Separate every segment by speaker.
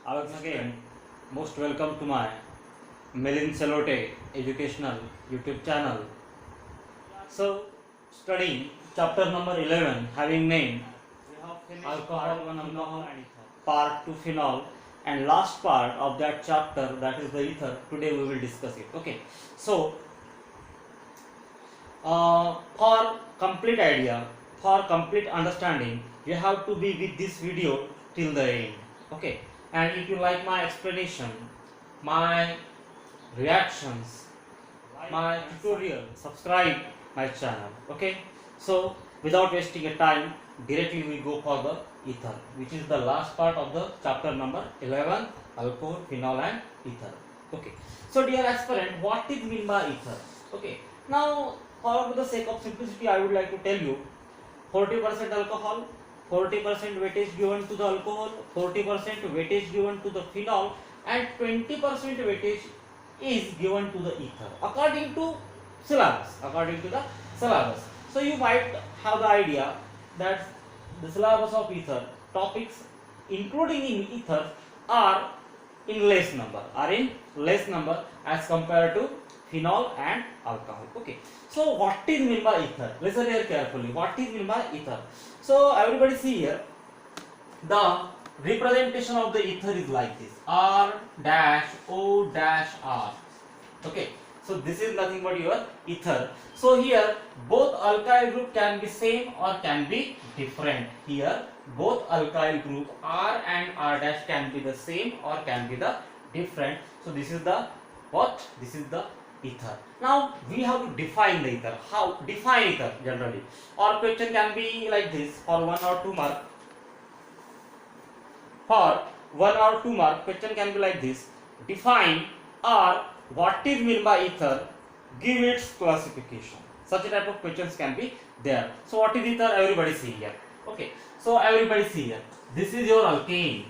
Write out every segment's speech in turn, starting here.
Speaker 1: Once again, most welcome to my Melin Celote educational YouTube channel. So, studying chapter number 11 having name alcohol, phenol, part 2 phenol, and last part of that chapter, that is the ether. Today we will discuss it. Okay. So, for complete idea, for complete understanding, you have to be with this video till the end. Okay. And if you like my explanation, my reactions, my tutorial, subscribe my channel. Okay. So without wasting a time, directly we go for the ether, which is the last part of the chapter number 11, alcohol, phenol and ether. Okay. So dear aspirant, what is mean by ether? Okay. Now for the sake of simplicity, I would like to tell you 40% alcohol, 40% weightage given to the alcohol, 40% weightage given to the phenol, and 20% weightage is given to the ether according to syllabus. According to the syllabus. So you might have the idea that the syllabus of ether topics including in ether are in less number as compared to phenol and alcohol. Okay. So what is mean by ether? Listen here carefully. What is mean by ether? So everybody see here. The representation of the ether is like this: R dash O dash R. Okay. So this is nothing but your ether. So here both alkyl group can be same or can be different. Here both alkyl group R and R dash can be the same or can be the different. So this is the what? This is the ether. Now we have to define the ether. How define ether generally? Or question can be like this for 1 or 2 mark. For 1 or 2 mark question can be like this: define or what is mean by ether, give its classification. Such type of questions can be there. So what is ether? Everybody see here. Okay. So everybody see here. This is your alkane.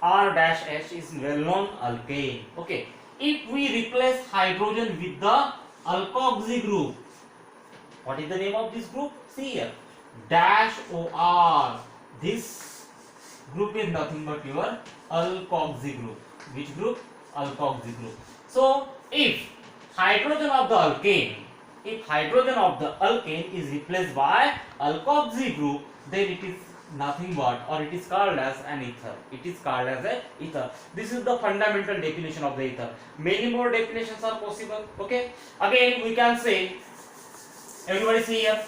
Speaker 1: R dash H is well known alkane. Okay. If we replace hydrogen with the alkoxy group, what is the name of this group? See here. Dash OR. This group is nothing but your alkoxy group. Which group? Alkoxy group. So if hydrogen of the alkane is replaced by alkoxy group, then it is nothing but, or it is called as an ether. It is called as a ether. This is the fundamental definition of the ether. Many more definitions are possible. Okay. Again we can say, everybody see here,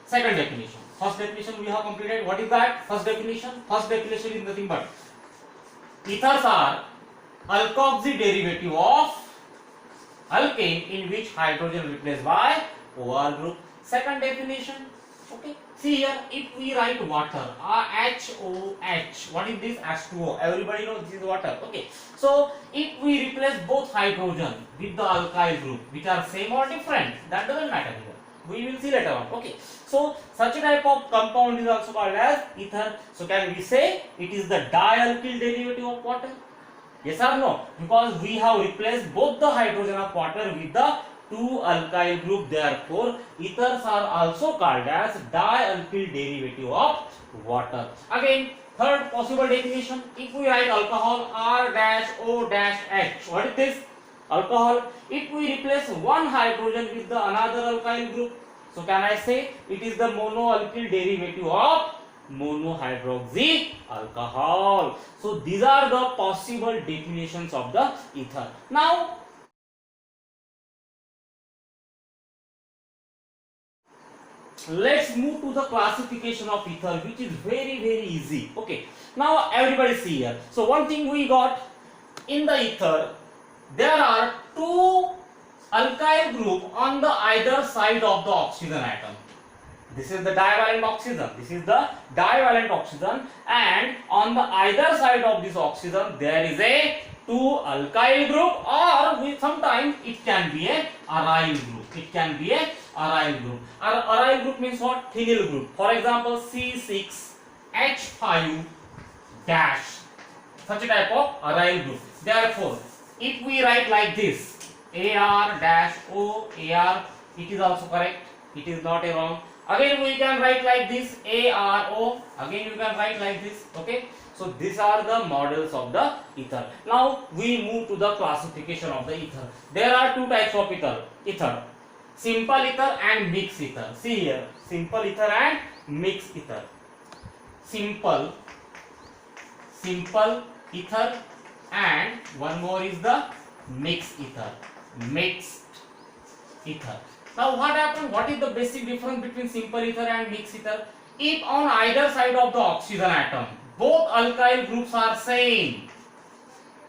Speaker 1: second definition. First definition we have completed. What is that? First definition. First definition is nothing but ethers are alkoxy derivative of alkane in which hydrogen replaced by OR group. Second definition. Okay. See here, if we write water, HOH, what is this? H2O. Everybody knows this is water. Okay. So if we replace both hydrogen with the alkyl group, which are same or different, that doesn't matter here. We will see later on. Okay. So such a type of compound is also called as ether. So can we say it is the dialkyl derivative of water? Yes or no? Because we have replaced both the hydrogen of water with the 2 alkyl group. Therefore, ethers are also called as dialkyl derivative of water. Again, third possible definition. If we write alcohol, R dash O dash H. What is this? Alcohol. If we replace one hydrogen with the another alkyl group, so can I say it is the monoalkyl derivative of monohydroxy alcohol. So these are the possible definitions of the ether. Now let's move to the classification of ether, which is very easy. Okay. Now everybody see here. So one thing we got in the ether, there are 2 alkyl group on the either side of the oxygen atom. This is the divalent oxygen. This is the divalent oxygen, and on the either side of this oxygen there is a 2 alkyl group, or sometimes it can be a aryl group. It can be a aryl group. Aryl group means what? Phenyl group. For example, C6H5 dash. Such a type of aryl group. Therefore, if we write like this, AR dash O AR, it is also correct. It is not a wrong. Again we can write like this, ARO. Again you can write like this. Okay. So these are the models of the ether. Now we move to the classification of the ether. There are two types of ether, simple ether and mixed ether. See here, simple ether and mixed ether. Simple ether, and one more is the mixed ether. Now what happens? What is the basic difference between simple ether and mixed ether? If on either side of the oxygen atom both alkyl groups are same,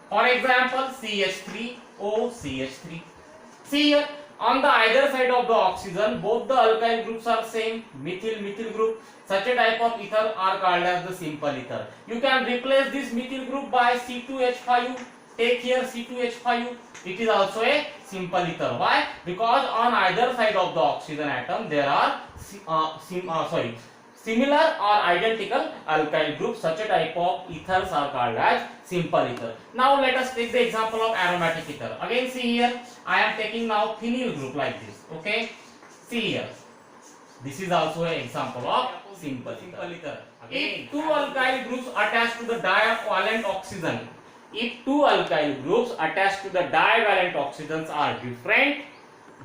Speaker 1: for example CH3O CH3. See here, on the either side of the oxygen both the alkyl groups are same, methyl group. Such a type of ether are called as the simple ether. You can replace this methyl group by C2H5. Take here C2H5. It is also a simple ether. Why? Because on either side of the oxygen atom there are similar or identical alkyl groups. Such a type of ethers are called as simple ether. Now let us take the example of aromatic ether. Again see here, I am taking now phenyl group like this. Okay, see here, this is also an example of simple ether. If two alkyl groups attached to the divalent oxygen, oxygens are different,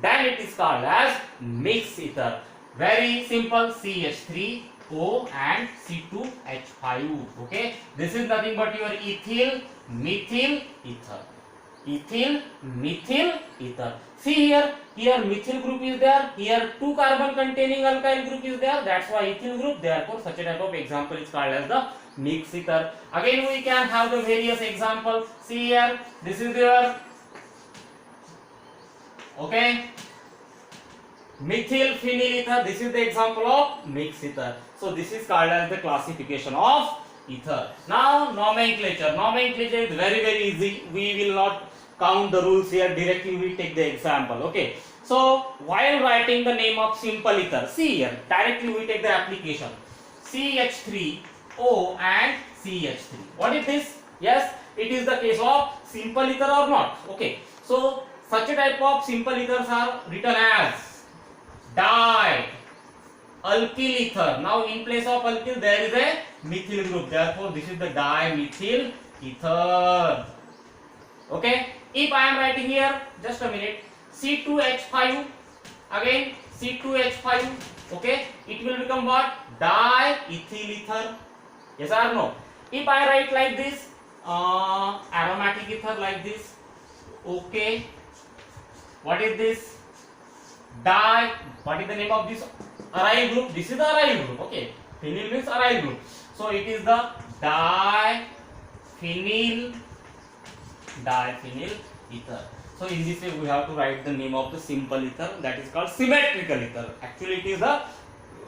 Speaker 1: then it is called as mixed ether. Very simple, CH3O and C2H5. Okay, this is nothing but your ethyl methyl ether. See here methyl group is there, here two carbon containing alkyl group is there, that's why ethyl group. Therefore such a type of example is called as the mixed ether. Again we can have the various examples. See here, this is your methyl phenyl ether. This is the example of mixed ether. So this is called as the classification of ether. Now nomenclature is very easy. We will not count the rules here, directly we take the example. Okay, so while writing the name of simple ether, see here, directly we take the application CH3O and CH3. What is this? Yes, it is the case of simple ether or not. Okay, so such a type of simple ethers are written as di-alkyl ether. Now in place of alkyl there is a methyl group, therefore this is the dimethyl ether. Okay, if I am writing here, just a minute, C2H5, again C2H5, okay, it will become what? Diethyl ether. Yes or no? If I write like this, aromatic ether like this, okay, what is this? What is the name of this aryl group? This is the aryl group. Okay, phenyl means aryl group, so it is the diphenyl ether. So in this way we have to write the name of the simple ether, that is called symmetrical ether. Actually it is the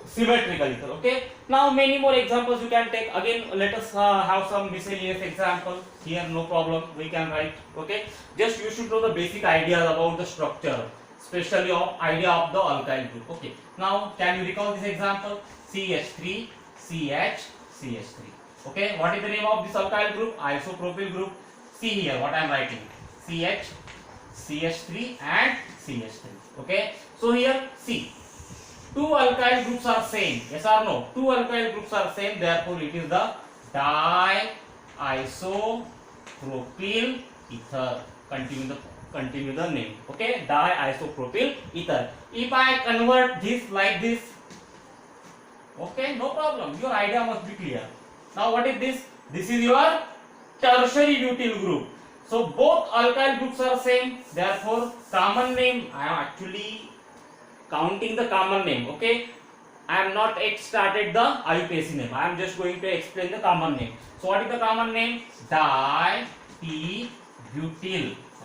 Speaker 1: symmetrical ether. Okay, now many more examples you can take. Again let us have some miscellaneous example here, no problem, we can write. Okay, just you should know the basic ideas about the structure, especially of idea of the alkyl group. Okay, now can you recall this example? CH3 CH CH3. Okay, what is the name of this alkyl group? Isopropyl group. See here what I am writing, CH CH3 and CH3. Okay, so here see, two alkyl groups are same, yes or no? Two alkyl groups are same, therefore it is the diisopropyl ether. Continue the name. Okay, diisopropyl ether. If I convert this like this, okay, no problem, your idea must be clear. Now what is this? This is your tertiary butyl group. So both alkyl groups are same, therefore common name, I am actually counting the common name. Okay, I am not yet started the IUPAC name, I am just going to explain the common name. So what is the common name? Di-T-butyl.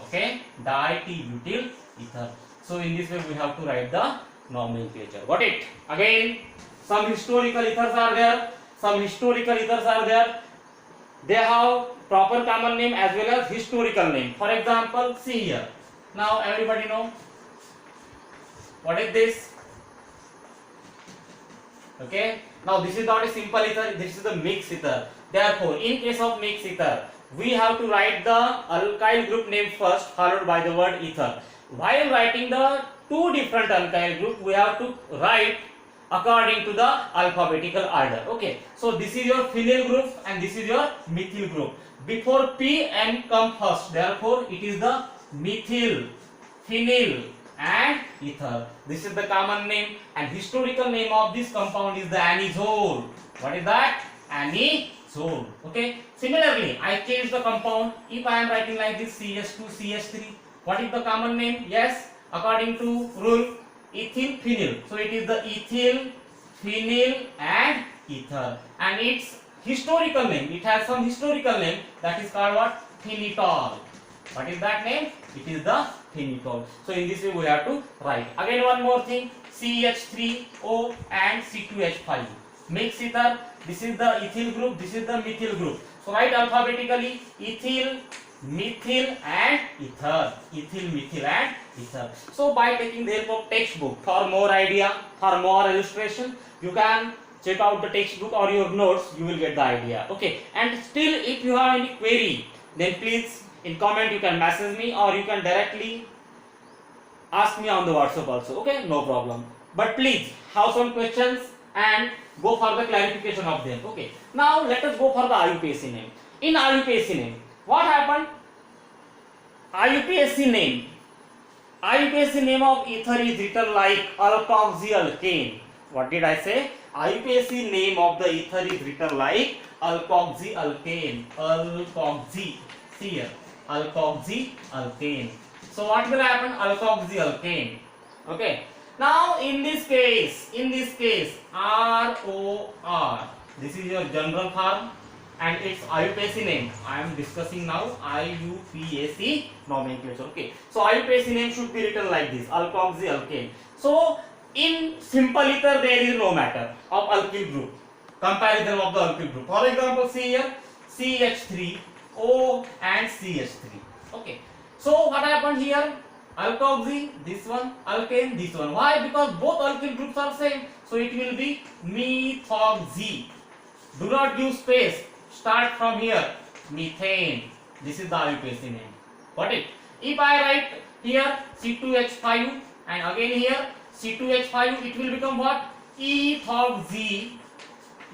Speaker 1: Okay, di-T-butyl ether. So in this way we have to write the nomenclature. Got it? Again some historical ethers are there. They have proper common name as well as historical name. For example, see here. Now everybody know what is this? Okay. Now this is not a simple ether. This is the mixed ether. Therefore, in case of mixed ether, we have to write the alkyl group name first, followed by the word ether. While writing the two different alkyl group, we have to write according to the alphabetical order. Okay, so this is your phenyl group and this is your methyl group. Before P N come first, therefore it is the methyl, phenyl and ether. This is the common name, and historical name of this compound is the anisole. What is that? Anisole. Okay. Similarly, I change the compound. If I am writing like this CH2 CH3, what is the common name? Yes, according to rule, ethyl phenyl. So it is the ethyl, phenyl and ether. And its historical name, it has some historical name, that is called what? Phenitol. What is that name? It is the phenitol. So in this way we have to write. Again one more thing, CH3O and C2H5. Mix ether. This is the ethyl group, this is the methyl group. So write alphabetically ethyl, methyl and ether. Ethyl, methyl and ether. So by taking the help of textbook, for more idea, for more illustration, you can check out the textbook or your notes, you will get the idea. Okay, and still if you have any query, then please in comment you can message me or you can directly ask me on the WhatsApp also. Okay, no problem. But please have some questions and go for the clarification of them. Okay, now let us go for the IUPAC name. In IUPAC name, what happened? IUPAC name of ether is written like alkoxyalkane. What did I say? IUPAC name of the ether is written like alkoxyalkane. Alkoxyalkane. So what will happen? Alkoxyalkane. Okay. Now in this case, ROR. This is your general form and its IUPAC name. I am discussing now IUPAC nomenclature. Okay. So IUPAC name should be written like this, alkoxyalkane. So in simple ether there is no matter of alkyl group. Comparison of the alkyl group. For example, see here CH3O and CH3. Okay. So what happened here? Alkoxy, this one, alkane, this one. Why? Because both alkyl groups are same. So it will be methoxy. Do not give space. Start from here. Methane. This is the IUPAC name. Got it? If I write here C2H5 and again here C2H5, it will become what? Ethoxy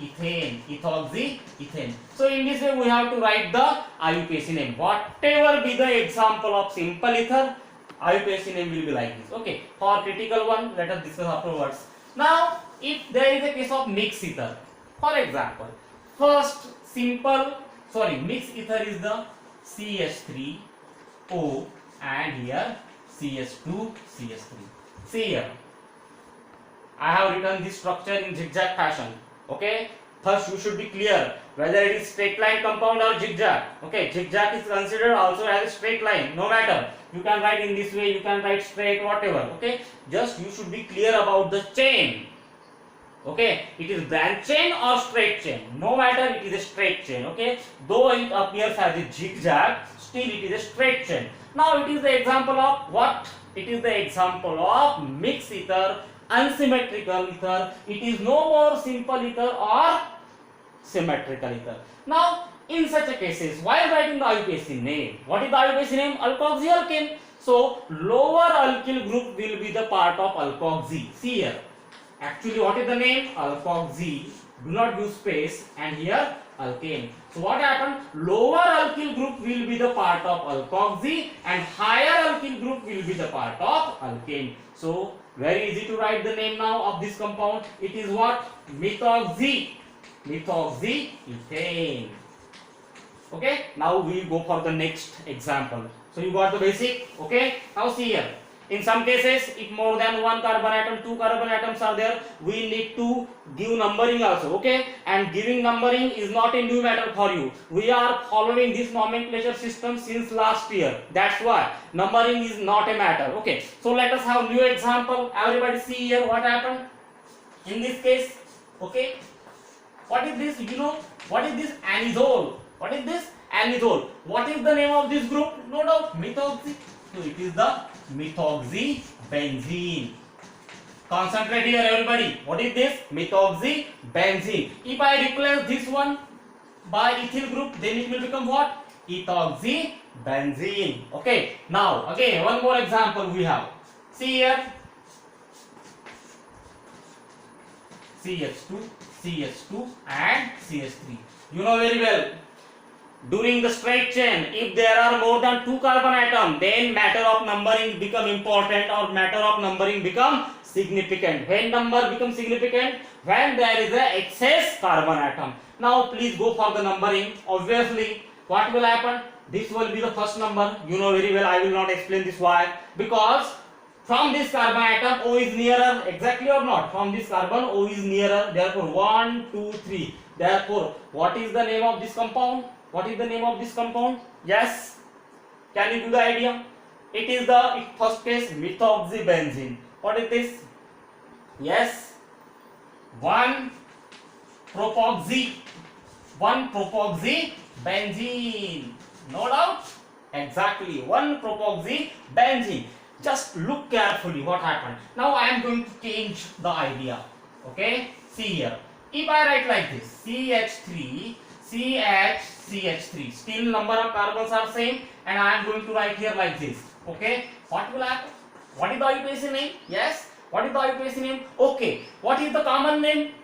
Speaker 1: ethane. So in this way we have to write the IUPAC name. Whatever be the example of simple ether, IUPAC name will be like this. Okay. For critical one, let us discuss afterwards. Now, if there is a case of mixed ether, for example, first mixed ether is the CH3O and here CH2 CH3. See here, I have written this structure in zigzag fashion. Okay. First you should be clear whether it is straight line compound or zigzag. Okay. Zigzag is considered also as a straight line. No matter. You can write in this way, you can write straight, whatever. Okay. Just you should be clear about the chain. Okay. It is branch chain or straight chain. No matter, it is a straight chain. Okay. Though it appears as a zigzag, still it is a straight chain. Now it is the example of what? It is the example of mixed ether, unsymmetrical ether. It is no more simple ether or symmetrical ether. Now in such a cases, while writing the IUPAC name, what is the IUPAC name? Alkoxyalkane. So lower alkyl group will be the part of alkoxy. See here, actually what is the name? Alkoxy. Do not use space and here alkane. So what happened? Lower alkyl group will be the part of alkoxy and higher alkyl group will be the part of alkane. So very easy to write the name now of this compound. It is what? Methoxy ethane. Okay. Now we will go for the next example. So you got the basic. Okay. Now see here. In some cases, if more than one carbon atom, two carbon atoms are there, we need to give numbering also. Okay. And giving numbering is not a new matter for you. We are following this nomenclature system since last year. That's why numbering is not a matter. Okay. So let us have new example. Everybody see here what happened in this case. Okay. What is this? You know what is this? Anisole. What is this? Anisole. What is the name of this group? No doubt, methoxy. So it is the methoxy benzene. Concentrate here, everybody. What is this? Methoxy benzene. If I replace this one by ethyl group, then it will become what? Ethoxy benzene. Okay. Now again, one more example we have. See here. CH2, CH2 and CH3. You know very well, during the straight chain, if there are more than 2 carbon atoms, then matter of numbering become important or matter of numbering become significant. When number becomes significant? When there is a excess carbon atom. Now please go for the numbering. Obviously, what will happen? This will be the first number. You know very well, I will not explain this why. Because from this carbon atom O is nearer, exactly or not? From this carbon O is nearer. Therefore 1, 2, 3. Therefore, what is the name of this compound? What is the name of this compound? Yes. Can you do the idea? It is the first case methoxybenzene. What is this? Yes. 1 propoxybenzene. No doubt. Exactly. 1 propoxybenzene. Just look carefully what happened. Now I am going to change the idea. Okay. See here. If I write like this, CH3, CH3, still number of carbons are same, and I am going to write here like this. Okay. What will happen? What is the IUPAC name? Yes. What is the IUPAC name? Okay. What is the common name?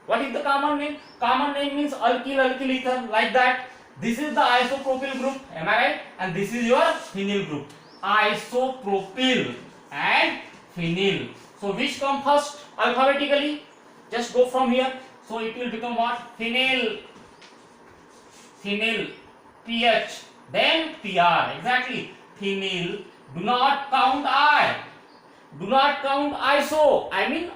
Speaker 1: What is the common name? Common name means alkyl ether, like that. This is the isopropyl group. Am I right? And this is your phenyl group. Isopropyl and phenyl. So which come first alphabetically? Just go from here. So it will become what? Phenyl, PH, then PR. Exactly. Phenyl. Do not count I. Do not count iso. I mean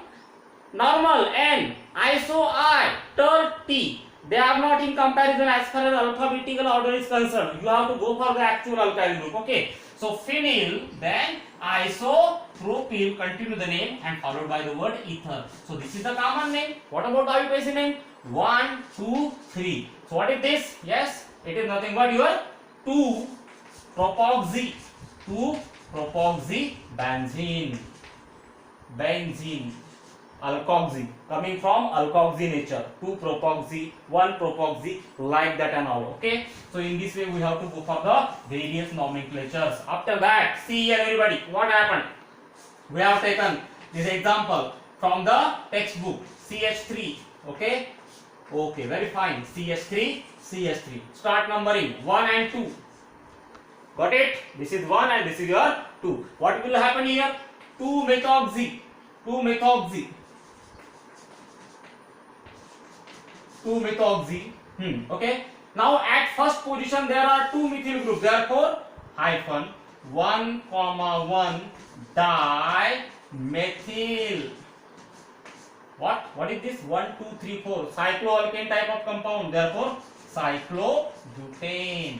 Speaker 1: normal N. Iso I. Ter T. They are not in comparison as far as alphabetical order is concerned. You have to go for the actual alkyl group. Okay. So phenyl, then isopropyl, continue the name and followed by the word ether. So this is the common name. What about the IUPAC name? 1, 2, 3. So what is this? Yes, it is nothing but your 2 propoxybenzene. Alkoxy, coming from alkoxy nature. 2 propoxy, 1 propoxy, like that and all. Okay. So in this way we have to go for the various nomenclatures. After that, see here everybody, what happened? We have taken this example from the textbook. CH3. Okay. Okay, very fine. CH3. Start numbering 1 and 2. Got it? This is 1 and this is your 2. What will happen here? 2 methoxy. Okay. Now at first position there are 2 methyl groups. Therefore hyphen 1, 1 dimethyl. What is this? 1, 2, 3, 4. Cycloalkane type of compound. Therefore cyclobutane.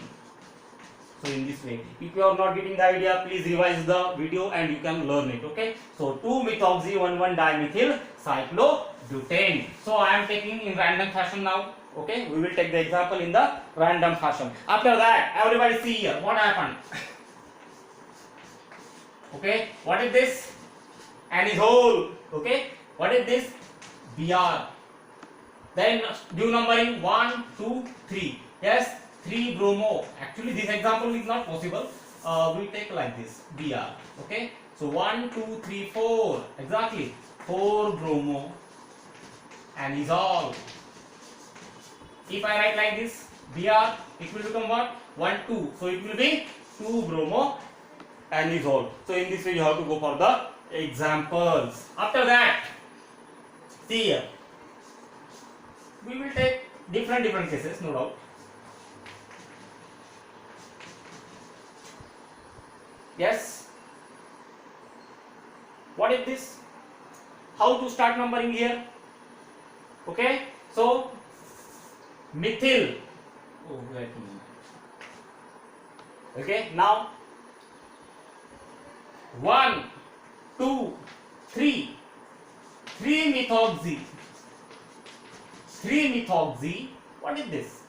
Speaker 1: So in this way, if you are not getting the idea, please revise the video and you can learn it. Okay. So 2-methoxy 1, dimethyl cyclobutane. So I am taking in random fashion now. Okay. We will take the example in the random fashion. After that, everybody see here what happened. Okay. What is this? Anisole. Okay. What is this? Br. Then do numbering 1, 2, 3. Yes. 3 bromo. Actually this example is not possible. We take like this, Br. Okay. So 1, 2, 3, 4. Exactly. 4 bromo anisole. If I write like this, Br, it will become what? 1, 2. So it will be 2 bromo anisole. So in this way you have to go for the examples. After that, see here. We will take different cases, no doubt. Yes. What is this? How to start numbering here? Okay. So methyl. Oh, wait a minute. Okay. Now 1, 2, 3. 3-methoxy. What is this?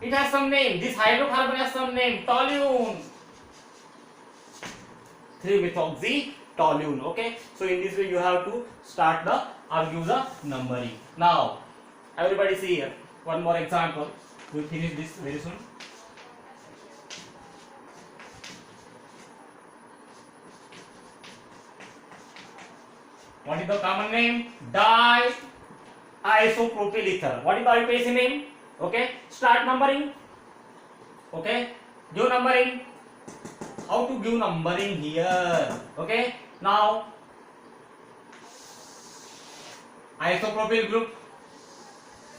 Speaker 1: It has some name. This hydrocarbon has some name. Toluene. 3-methoxy toluene. Okay. So in this way you have to start the argue the numbering. Now everybody see here. One more example. We will finish this very soon. What is the common name? Di-isopropyl ether. What is the IUPAC name? Okay, start numbering. Okay, give numbering. How to give numbering here? Okay, now isopropyl group.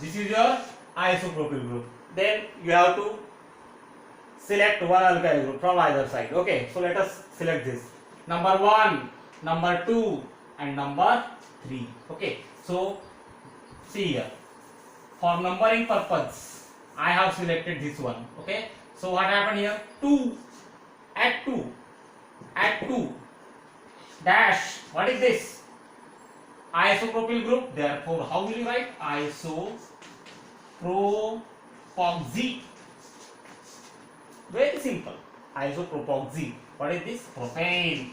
Speaker 1: This is your isopropyl group. Then you have to select one alkyl group from either side. Okay, so let us select this. Number 1, number 2, and number 3. Okay, so see here. For numbering purpose, I have selected this one. Okay, so what happened here? 2, add 2, add 2, dash. What is this? Isopropyl group. Therefore, how will you write? Isopropoxy. Very simple. Isopropoxy. What is this? Propane.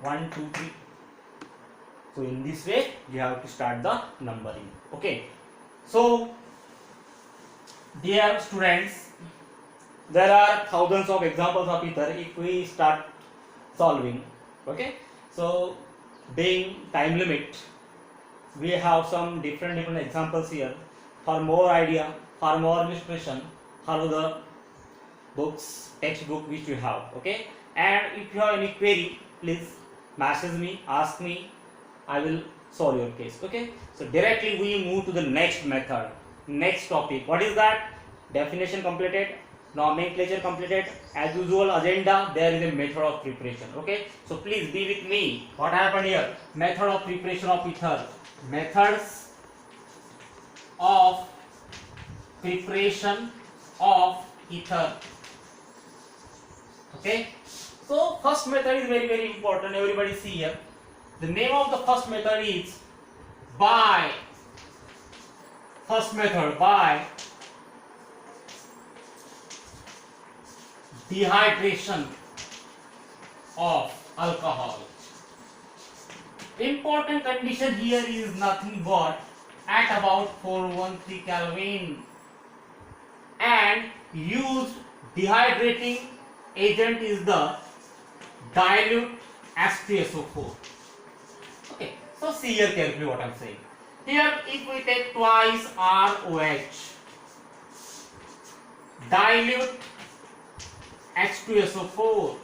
Speaker 1: 1, 2, 3. So in this way you have to start the numbering. Okay, so dear students, there are thousands of examples of ether if we start solving. Okay, so being time limit, we have some different examples here. For more idea, for more illustration, follow the books, textbook which you have. Okay, and if you have any query, please message me, ask me, I will solve your case. Okay, so directly we move to the next method, next topic. What is that? Definition completed, nomenclature completed. As usual, agenda, there is a method of preparation. Okay, so please be with me. What happened here? Method of preparation of ether. Methods of preparation of ether. Okay, so first method is very important. Everybody see here. The name of the first method is by. First method by dehydration of alcohol. Important condition here is nothing but at about 413 Kelvin, and used dehydrating agent is the dilute H2SO4. Okay, so see here carefully what I am saying. Here if we take twice ROH, dilute H2SO4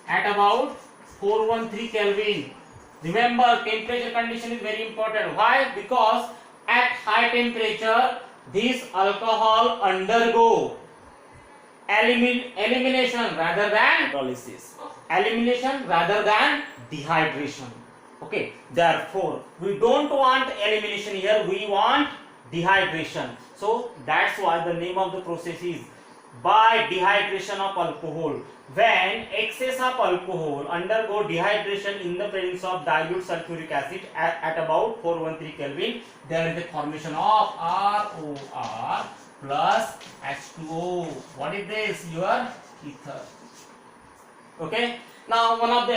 Speaker 1: at about 413 Kelvin. Remember, temperature condition is very important. Why? Because at high temperature this alcohol undergo elimination rather than hydrolysis. Elimination rather than dehydration. Okay, therefore we don't want elimination here, we want dehydration. So that's why the name of the process is by dehydration of alcohol. When excess of alcohol undergo dehydration in the presence of dilute sulfuric acid at about 413 Kelvin, there is a formation of ROR plus H2O. What is this? Your ether. Okay, now one of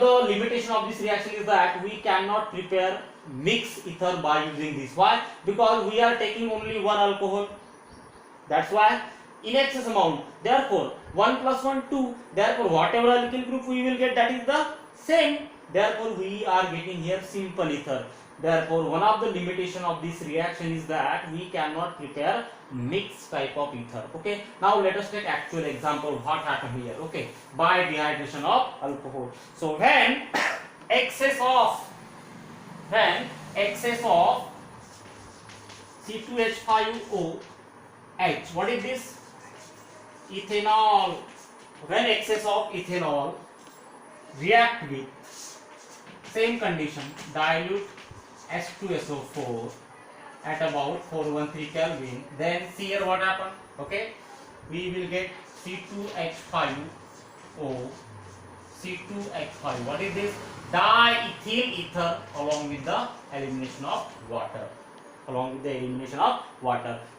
Speaker 1: the limitation of this reaction is that we cannot prepare mixed ether by using this. Why? Because we are taking only one alcohol. That's why in excess amount. Therefore 1 plus 1 2. Therefore whatever alkyl group we will get, that is the same. Therefore we are getting here simple ether. Therefore one of the limitation of this reaction is that we cannot prepare mixed type of ether. Okay, now let us take actual example what happened here. Okay, by dehydration of alcohol. So when excess of C2H5OH, what is this? Ethanol. When excess of ethanol react with same condition, dilute H2SO4 at about 413 Kelvin, then see here what happened. Okay, we will get C2H5O, C2H5. What is this? Diethyl ether along with the elimination of water.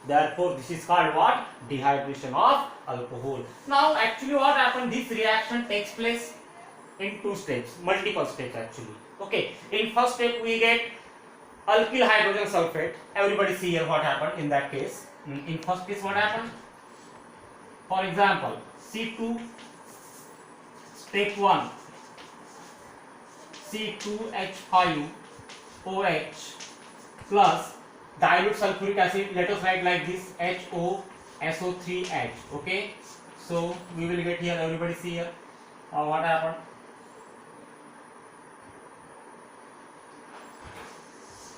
Speaker 1: Therefore this is called what? Dehydration of alcohol. Now actually what happened? This reaction takes place in two steps, multiple steps actually. Okay, in first step we get alkyl hydrogen sulfate. Everybody see here what happened in that case. In first case what happened? For example, C2 step 1 C2H5OH plus dilute sulfuric acid. Let us write like this, HOSO3H. Okay, so we will get here, everybody see here what happened.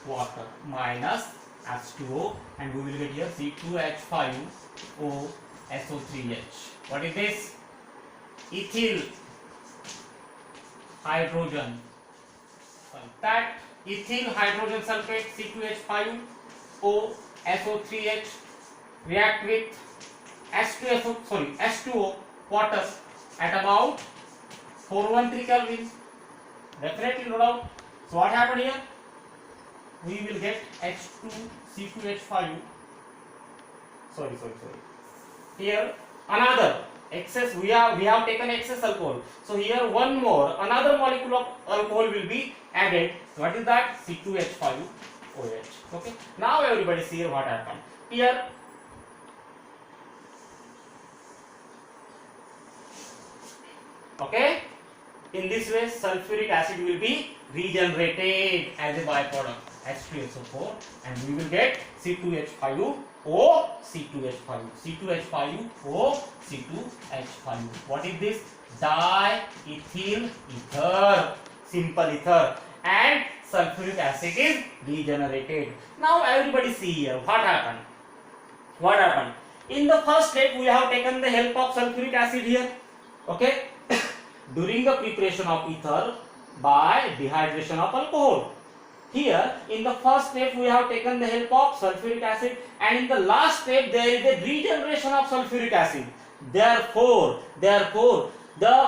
Speaker 1: Water minus H2O, and we will get here C2H5OSO3H. What is this? Ethyl hydrogen. That ethyl hydrogen sulfate C2H5OSO3H react with H2O water at about 413 Kelvin. Definitely, no doubt. So what happened here? We will get C2H5. Sorry. Here another excess. We have taken excess alcohol. So here one more, another molecule of alcohol will be added. What is that? C2H5OH. Okay. Now everybody see here what happened. Here okay. In this way, sulfuric acid will be regenerated as a byproduct, H2SO4, and we will get C2H5O, C2H5O. What is this? Diethyl ether, simple ether, and sulfuric acid is regenerated. Now everybody see here what happened. What happened? In the first step, we have taken the help of sulfuric acid here. Okay. During the preparation of ether by dehydration of alcohol. Here in the first step we have taken the help of sulfuric acid, and in the last step there is a regeneration of sulfuric acid. Therefore the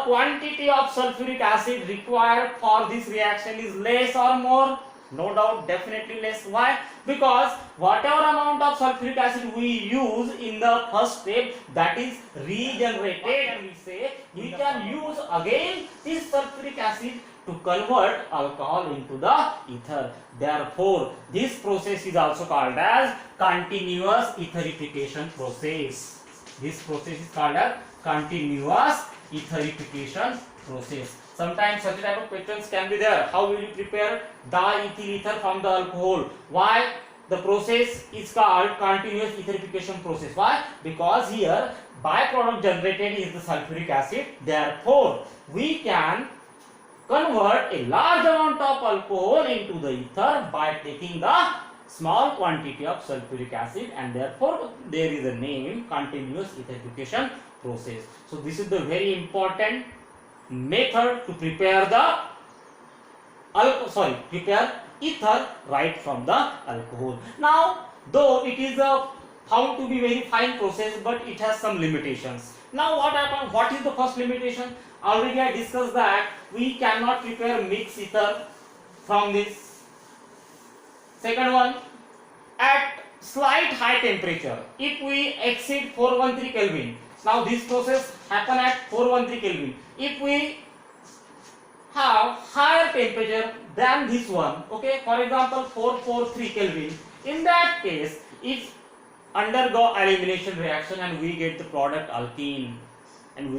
Speaker 1: quantity of sulfuric acid required for this reaction is less or more? No doubt, definitely less. Why? Because whatever amount of sulfuric acid we use in the first step, that is regenerated. And we say we can use again this sulfuric acid to convert alcohol into the ether. Therefore, this process is also called as continuous etherification process. This process is called as continuous etherification process. Sometimes such type of questions can be there. How will you prepare diethyl ether from the alcohol? Why? The process is called continuous etherification process. Why? Because here byproduct generated is the sulfuric acid. Therefore, we can convert a large amount of alcohol into the ether by taking the small quantity of sulfuric acid, and therefore there is a name continuous etherification process. So this is the very important method to prepare the prepare ether right from the alcohol. Now, though it is found to be very fine process, but it has some limitations. Now what happened? What is the first limitation? Already I discussed that we cannot prepare mixed ether from this. Second one, at slight high temperature, if we exceed 413 Kelvin, now this process happen at 413 Kelvin. If we have higher temperature than this one, okay, for example 443 Kelvin, in that case it undergo elimination reaction and we get the product alkene. And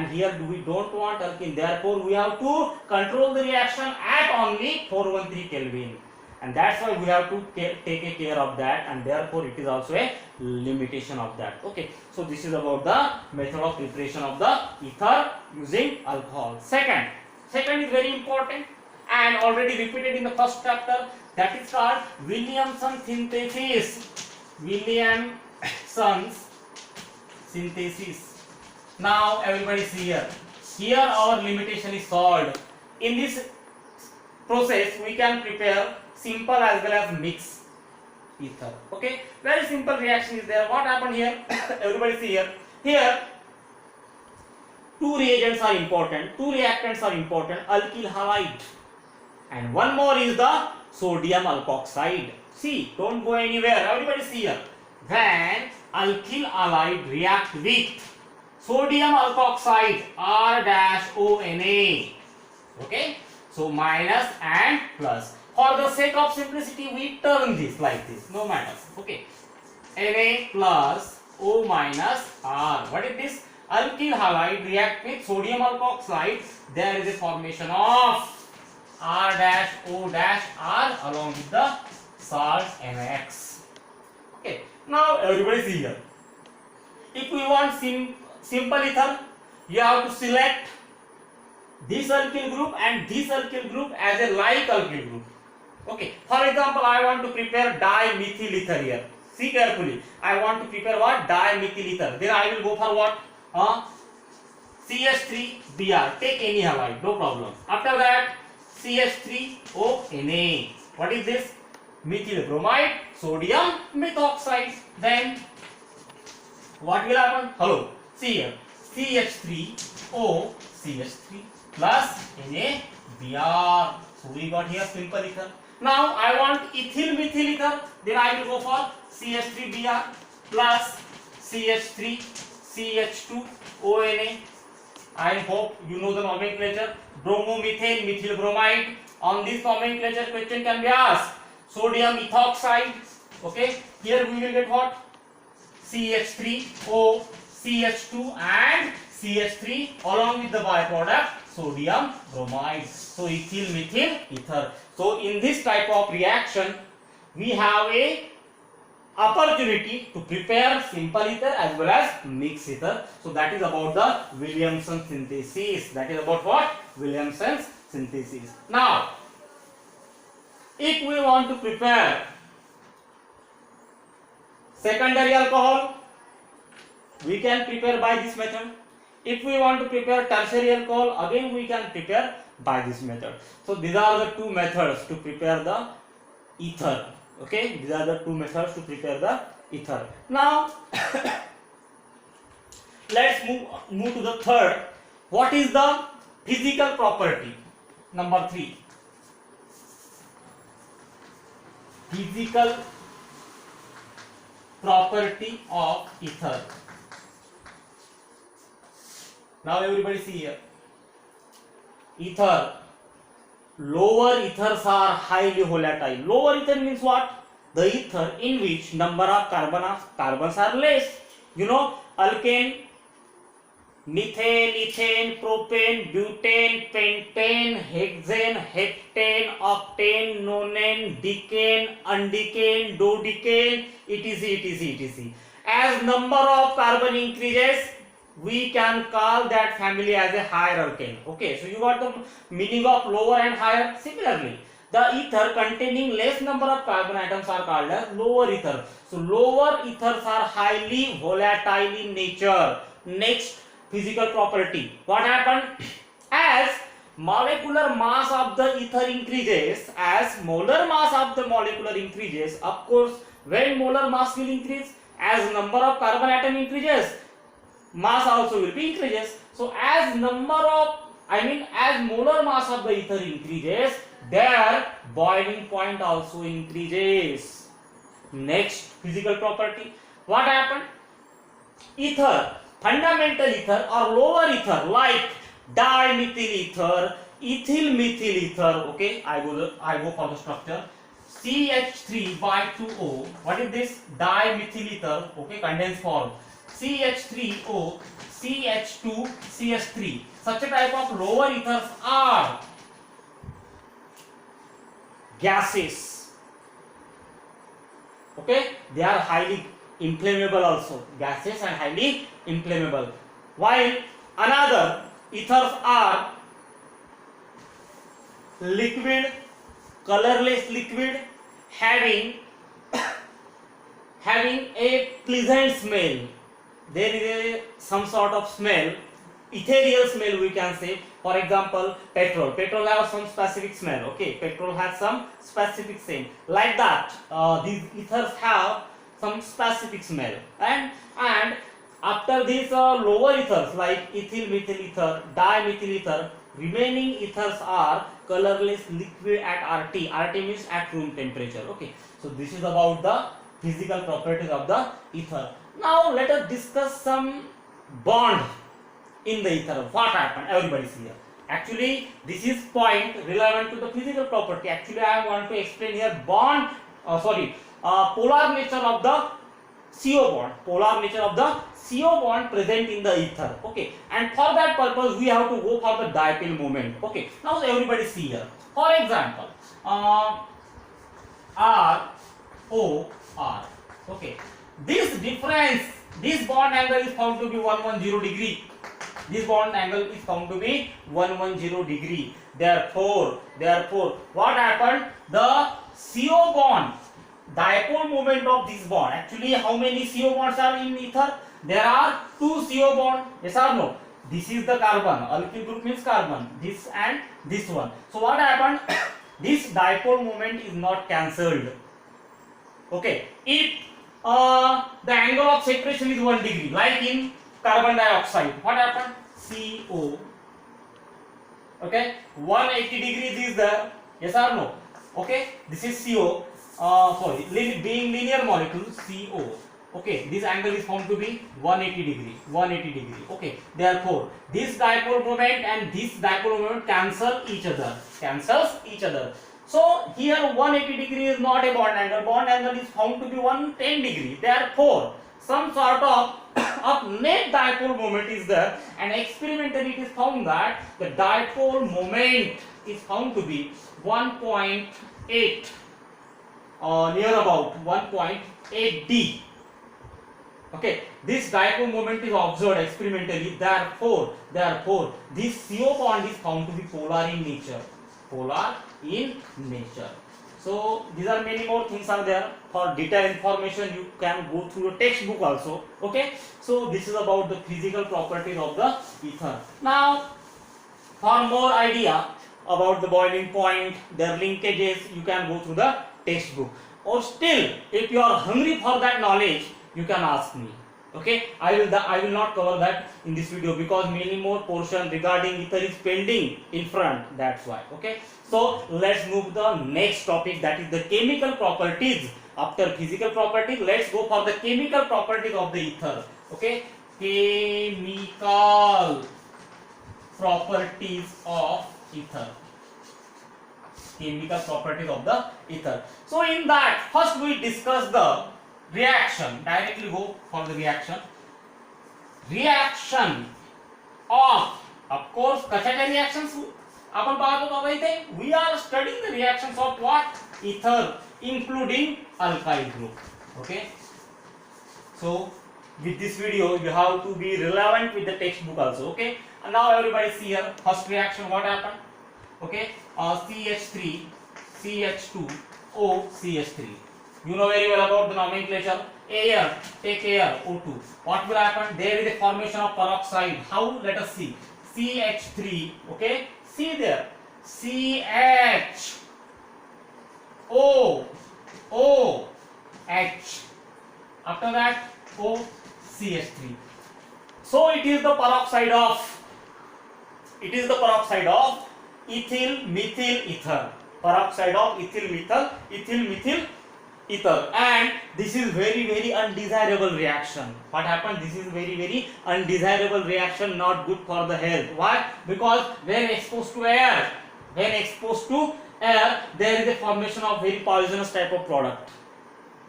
Speaker 1: here we don't want alkene, therefore we have to control the reaction at only 413 Kelvin, and that's why we have to take a care of that, and therefore it is also a limitation of that. Okay, so this is about the method of preparation of the ether using alcohol. Second is very important and already repeated in the first chapter, that is called Williamson synthesis. Now everybody see here. Here our limitation is solved. In this process we can prepare simple as well as mixed ether. Okay, very simple reaction is there. What happened here? Everybody see here. Here two reagents are important, two reactants are important, alkyl halide, and one more is the sodium alkoxide. See, don't go anywhere. Everybody see here. When alkyl halide react with sodium alkoxide R-ONA, okay, so minus and plus. For the sake of simplicity, we turn this like this, no matter. Okay, Na plus O minus R. What is this? alkyl halide react with sodium alkoxide, there is a formation of R dash O dash R along with the salt NaX. Okay, now everybody see here. If we want simple ether, you have to select this alkyl group and this alkyl group as a like alkyl group. Okay, for example, I want to prepare dimethyl ether here. See carefully. I want to prepare what? Dimethyl ether. Then I will go for what? CH3Br. Take any halide, no problem. After that, CH3ONa. What is this? Methyl bromide, sodium methoxide. Then what will happen? Hello. See here. CH3O CH3 plus NaBr. So we got here simple ether. Now I want ethyl methyl ether. Then I will go for CH3Br plus CH3 CH2ONa. I hope you know the nomenclature. Bromomethane, methyl bromide. On this nomenclature, question can be asked. Sodium ethoxide. Okay. Here we will get what? CH3O, CH2 and CH3 along with the byproduct sodium bromide. So ethyl methyl ether. So in this type of reaction, we have a opportunity to prepare simple ether as well as mixed ether. So that is about the Williamson synthesis. That is about what? Williamson's synthesis. Now, if we want to prepare secondary alcohol, we can prepare by this method. If we want to prepare tertiary alcohol, again we can prepare by this method. So these are the two methods to prepare the ether. Okay, these are the two methods to prepare the ether. Now let's move to the third. What is the physical property? Number 3. Physical property of ether. Now everybody see here. Ether. Lower ethers are highly volatile. Lower ether means what? The ether in which number of carbons are less. You know, alkane, methane, ethane, propane, butane, pentane, hexane, heptane, octane, nonane, decane, undecane, dodecane, etc. As number of carbon increases, we can call that family as a hierarchy. Okay, so you got the meaning of lower and higher. Similarly, the ether containing less number of carbon atoms are called as lower ether. So lower ethers are highly volatile in nature. Next physical property. What happened? As molecular mass of the ether increases, as molar mass of the molecule increases, of course, when molar mass will increase, as number of carbon atom increases, mass also will be increases. So as as molar mass of the ether increases, their boiling point also increases. Next physical property. What happened? Ether, fundamental ether or lower ether like dimethyl ether, ethyl methyl ether. Okay, I go for the structure. CH3 2O. What is this? Dimethyl ether. Okay, condensed form. CH3O, CH2, CH3. Such a type of lower ethers are gases. Okay, they are highly inflammable also. Gases and highly inflammable. While another ethers are liquid, colorless liquid, having a pleasant smell. There is some sort of smell, ethereal smell we can say. For example, petrol. Petrol has some specific smell. Okay, petrol has some specific scent. Like that, these ethers have some specific smell. And after these lower ethers like ethyl methyl ether, dimethyl ether, remaining ethers are colorless liquid at RT. RT means at room temperature. Okay, so this is about the physical properties of the ether. Now let us discuss some bond in the ether. What happened? Everybody see here. Actually, this is point relevant to the physical property. Actually, I want to explain here polar nature of the CO bond, polar nature of the CO bond present in the ether. Okay, and for that purpose we have to go for the dipole moment. Okay, now everybody see here. For example, R O R. Okay, this difference, this bond angle is found to be 110 degree. This bond angle is found to be 110 degree. Therefore, what happened? The CO bond, dipole moment of this bond. Actually, how many CO bonds are in ether? There are 2 CO bonds. Yes or no? This is the carbon. Alkyl group means carbon. This and this one. So what happened? This dipole moment is not cancelled. Okay. If the angle of separation is 1 degree, like in carbon dioxide, what happened? CO. Okay, 180 degrees is there. Yes or no? Okay, this is CO. Being linear molecule, CO. Okay, this angle is found to be 180 degree. 180 degree. Okay, therefore this dipole moment and this dipole moment cancel each other. Cancels each other. So here 180 degree is not a bond angle. Bond angle is found to be 110 degree. Therefore, some sort of net dipole moment is there, and experimentally it is found that the dipole moment is found to be 1.8 or near about 1.8 D. Okay, this dipole moment is observed experimentally. Therefore, this CO bond is found to be polar in nature. Polar in nature. So these are many more things are there. For detailed information you can go through a textbook also. Okay, so this is about the physical properties of the ether. Now for more idea about the boiling point, their linkages, you can go through the textbook. Or still, if you are hungry for that knowledge, you can ask me. Okay, I will not cover that in this video because many more portion regarding ether is pending in front. That's why. Okay, so let's move to the next topic, that is the chemical properties. After physical properties, let's go for the chemical properties of the ether. Okay, chemical properties of ether. Chemical properties of the ether. So in that, first we discuss the reaction. Directly go for the reaction. Reaction of course कशाच्या reactions आपण पाहतो बाबा इथे. We are studying the reactions of what? Ether, including alkyl group. Okay, so with this video you have to be relevant with the textbook also. Okay, and now everybody see here. First reaction, what happened? Okay, CH3 CH2O CH3. You know very well about the nomenclature. Air, take air, O2. What will happen? There is a formation of peroxide. How? Let us see. CH3. Okay, see there. CHO, OH. After that, OCH3. So it is the peroxide of. Ethyl methyl ether. Peroxide of ethyl methyl ether, and this is very undesirable reaction. What happened? This is very undesirable reaction, not good for the health. Why? Because when exposed to air, there is a formation of very poisonous type of product.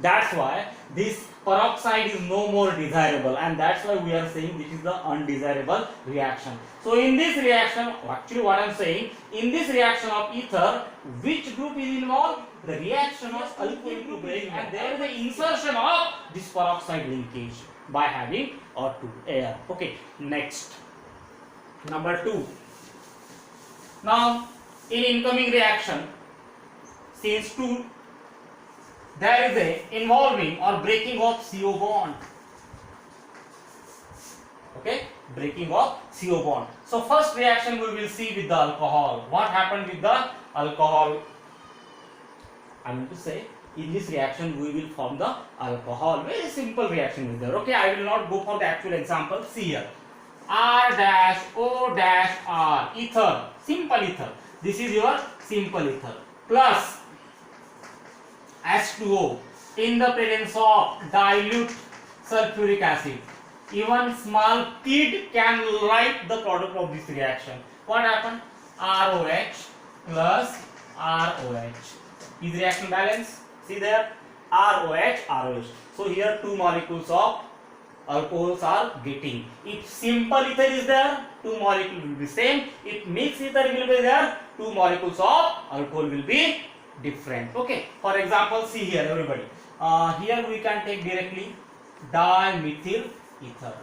Speaker 1: That's why this peroxide is no more desirable, and that's why we are saying this is the undesirable reaction. So in this reaction, actually what I am saying, in this reaction of ether, which group is involved? The reaction of alkyl group, and there is the insertion of this peroxide linkage by having O2 air. Okay, next, number 2. Now in incoming reaction, since 2, there is a involving or breaking of CO bond. Okay, breaking of CO bond. So first reaction we will see with the alcohol. What happened with the alcohol? I mean to say, in this reaction we will form the alcohol. Very simple reaction is there. Okay, I will not go for the actual example. See here, R-O-R, ether, simple ether. This is your simple ether, plus H2O in the presence of dilute sulfuric acid. Even small kid can write the product of this reaction. What happened? ROH plus ROH. Is reaction balance? See there, ROH. So here two molecules of alcohols are getting. If simple ether is there, two molecules will be same. If mixed ether will be there, two molecules of alcohol will be different. Okay. For example, see here everybody. Here we can take directly dimethyl ether.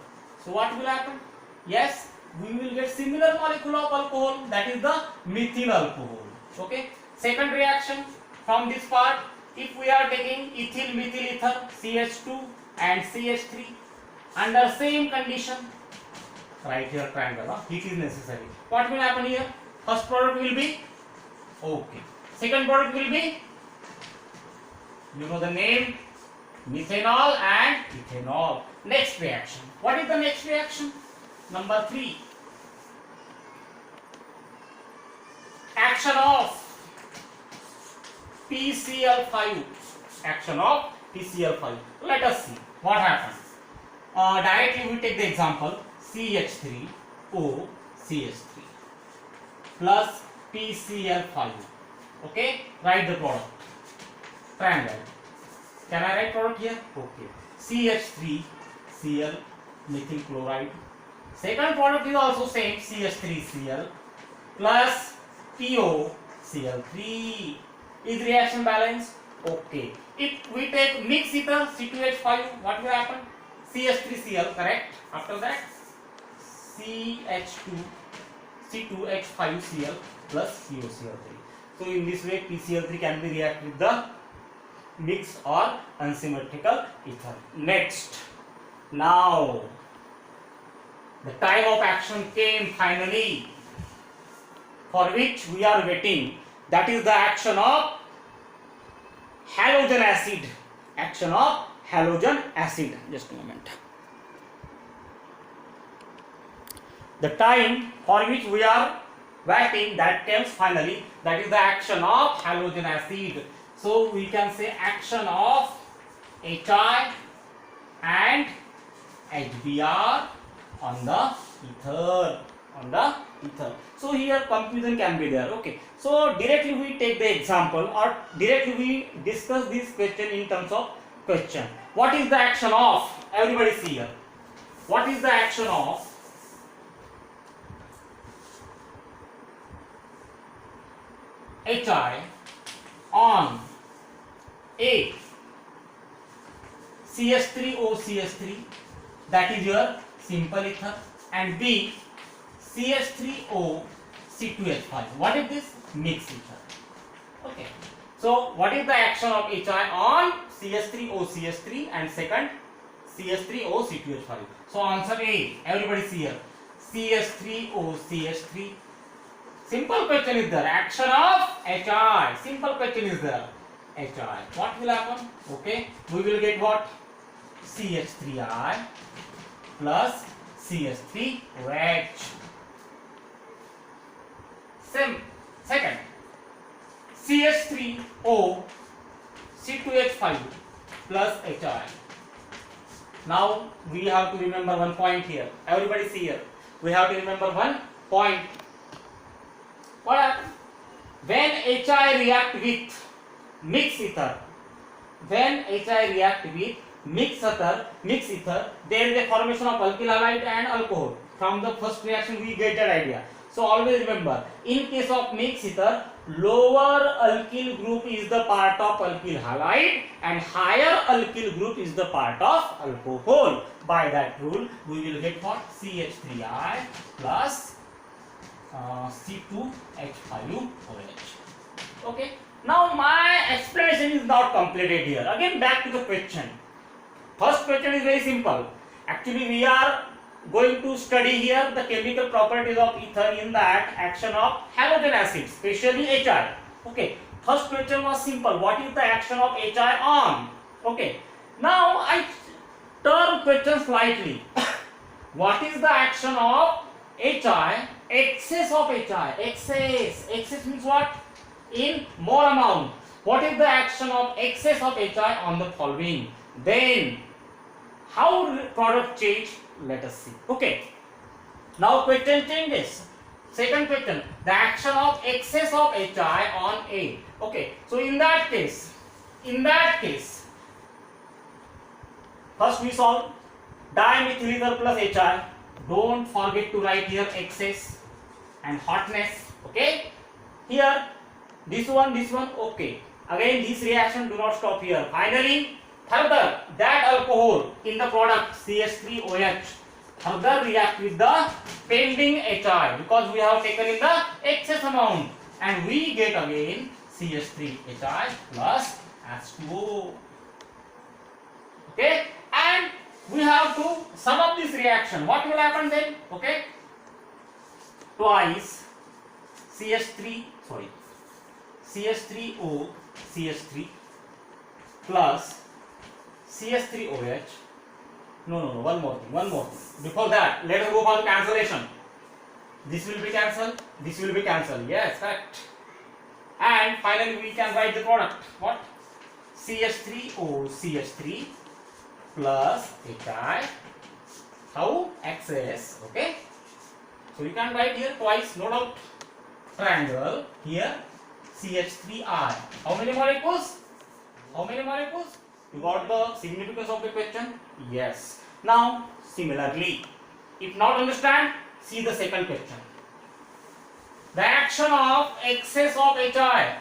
Speaker 1: So what will happen? Yes, we will get similar molecule of alcohol, that is the methyl alcohol. Okay. Second reaction from this part, if we are taking ethyl methyl ether CH2 and CH3 under same condition, right here triangle, heat is necessary. What will happen here? First product will be okay. Second product will be, you know the name, methanol and ethanol. Next reaction. What is the next reaction? Number 3. Action of PCl5. Action of PCl5. Let us see what happens. Directly we take the example CH3O CH3 plus PCl5. Okay, write the product. Triangle. Can I write product here? Okay. CH3Cl methyl chloride. Second product is also same, CH3Cl plus POCl3. Is reaction balanced? Okay. If we take mixed ether C2H5, what will happen? CH3Cl, correct? After that CH2 C2H5Cl plus POCl3. So in this way PCl3 can be reacted with the mixed or unsymmetrical ether. Next, now the time of action came finally, for which we are waiting. That is the action of halogen acid. Action of halogen acid. Just a moment. The time for which we are waiting, that comes finally. That is the action of halogen acid. So we can say action of HI and HBr on the ether. So here confusion can be there. Okay. So directly we take the example, or directly we discuss this question in terms of question. What is the action of? Everybody see here. What is the action of HI on A CH3O CH3, that is your simple ether, and B CH3O C2H5. What is this? Mixed ether. Okay. So what is the action of HI on CH3O CH3 and second CH3O C2H5? So answer A. Everybody see here. CH3O CH3. Simple question is there. Action of HI. Simple question is there. HI. What will happen? Okay. We will get what? CH3I plus CH3OH. Same. Second. CH3O C2H5 plus HI. Now we have to remember one point here. Everybody see here. We have to remember one point. What happens? When HI react with mixed ether, mixed ether, there is a formation of alkyl halide and alcohol. From the first reaction we get that idea. So always remember, in case of mixed ether, lower alkyl group is the part of alkyl halide and higher alkyl group is the part of alcohol. By that rule, we will get what? CH3I plus C2H5OH. Okay. Now my explanation is not completed here. Again back to the question. First question is very simple. Actually we are going to study here the chemical properties of ether in that action of halogen acid, especially HI. Okay. First question was simple. What is the action of HI on? Okay. Now I turn question slightly. What is the action of HI? Excess of HI. Excess means what? In more amount. What is the action of excess of HI on the following? Then how product change? Let us see. Okay. Now question changes. Second question, the action of excess of HI on A. Okay. So in that case, First we solve dimethyl ether plus HI. Don't forget to write here excess and hotness. Okay. Here this one, okay. Again this reaction do not stop here. Finally, further that alcohol in the product CH3OH further react with the pending HI because we have taken in the excess amount, and we get again CH3HI plus H2O. Okay, and we have to sum up this reaction. What will happen then? Okay, twice CH3O CH3 plus CH3OH. No, one more thing. Before that, let us go for the cancellation. This will be cancelled. Yes, correct. And finally, we can write the product. What? CH3O CH3 plus HI. How? Excess. Okay. So you can write here twice, no doubt. Triangle. Here CH3I. How many molecules? You got the significance of the question? Yes. Now, similarly, if not understand, see the second question. The action of excess of HI.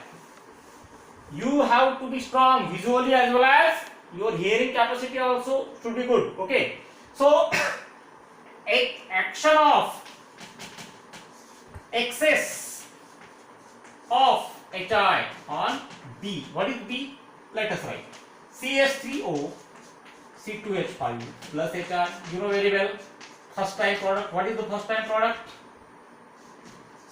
Speaker 1: You have to be strong visually as well as your hearing capacity also should be good. Okay. So, action of excess of HI on B. What is B? Let us write. CH3O C2H5 plus HI. You know very well. First time product. What is the first time product?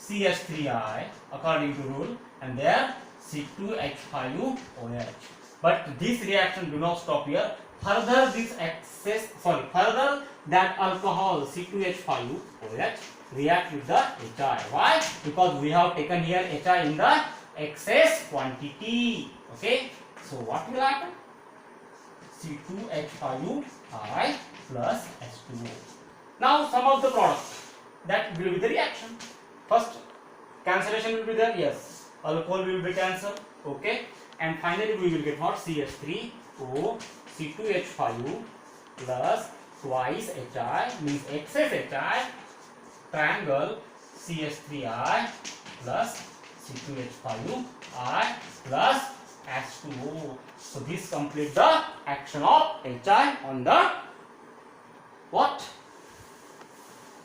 Speaker 1: CH3I according to rule, and there C2H5OH. But this reaction do not stop here. Further that alcohol C2H5OH react with the HI. Why? Because we have taken here HI in the excess quantity. Okay. So what will happen? C2H5I plus H2O. Now sum of the product. That will be the reaction. First, cancellation will be there. Yes. Alcohol will be cancelled. Okay. And finally we will get what? CH3O C2H5 plus twice HI means excess HI, triangle CH3I plus C2H5I plus H2O. So this completes the action of HI on the what?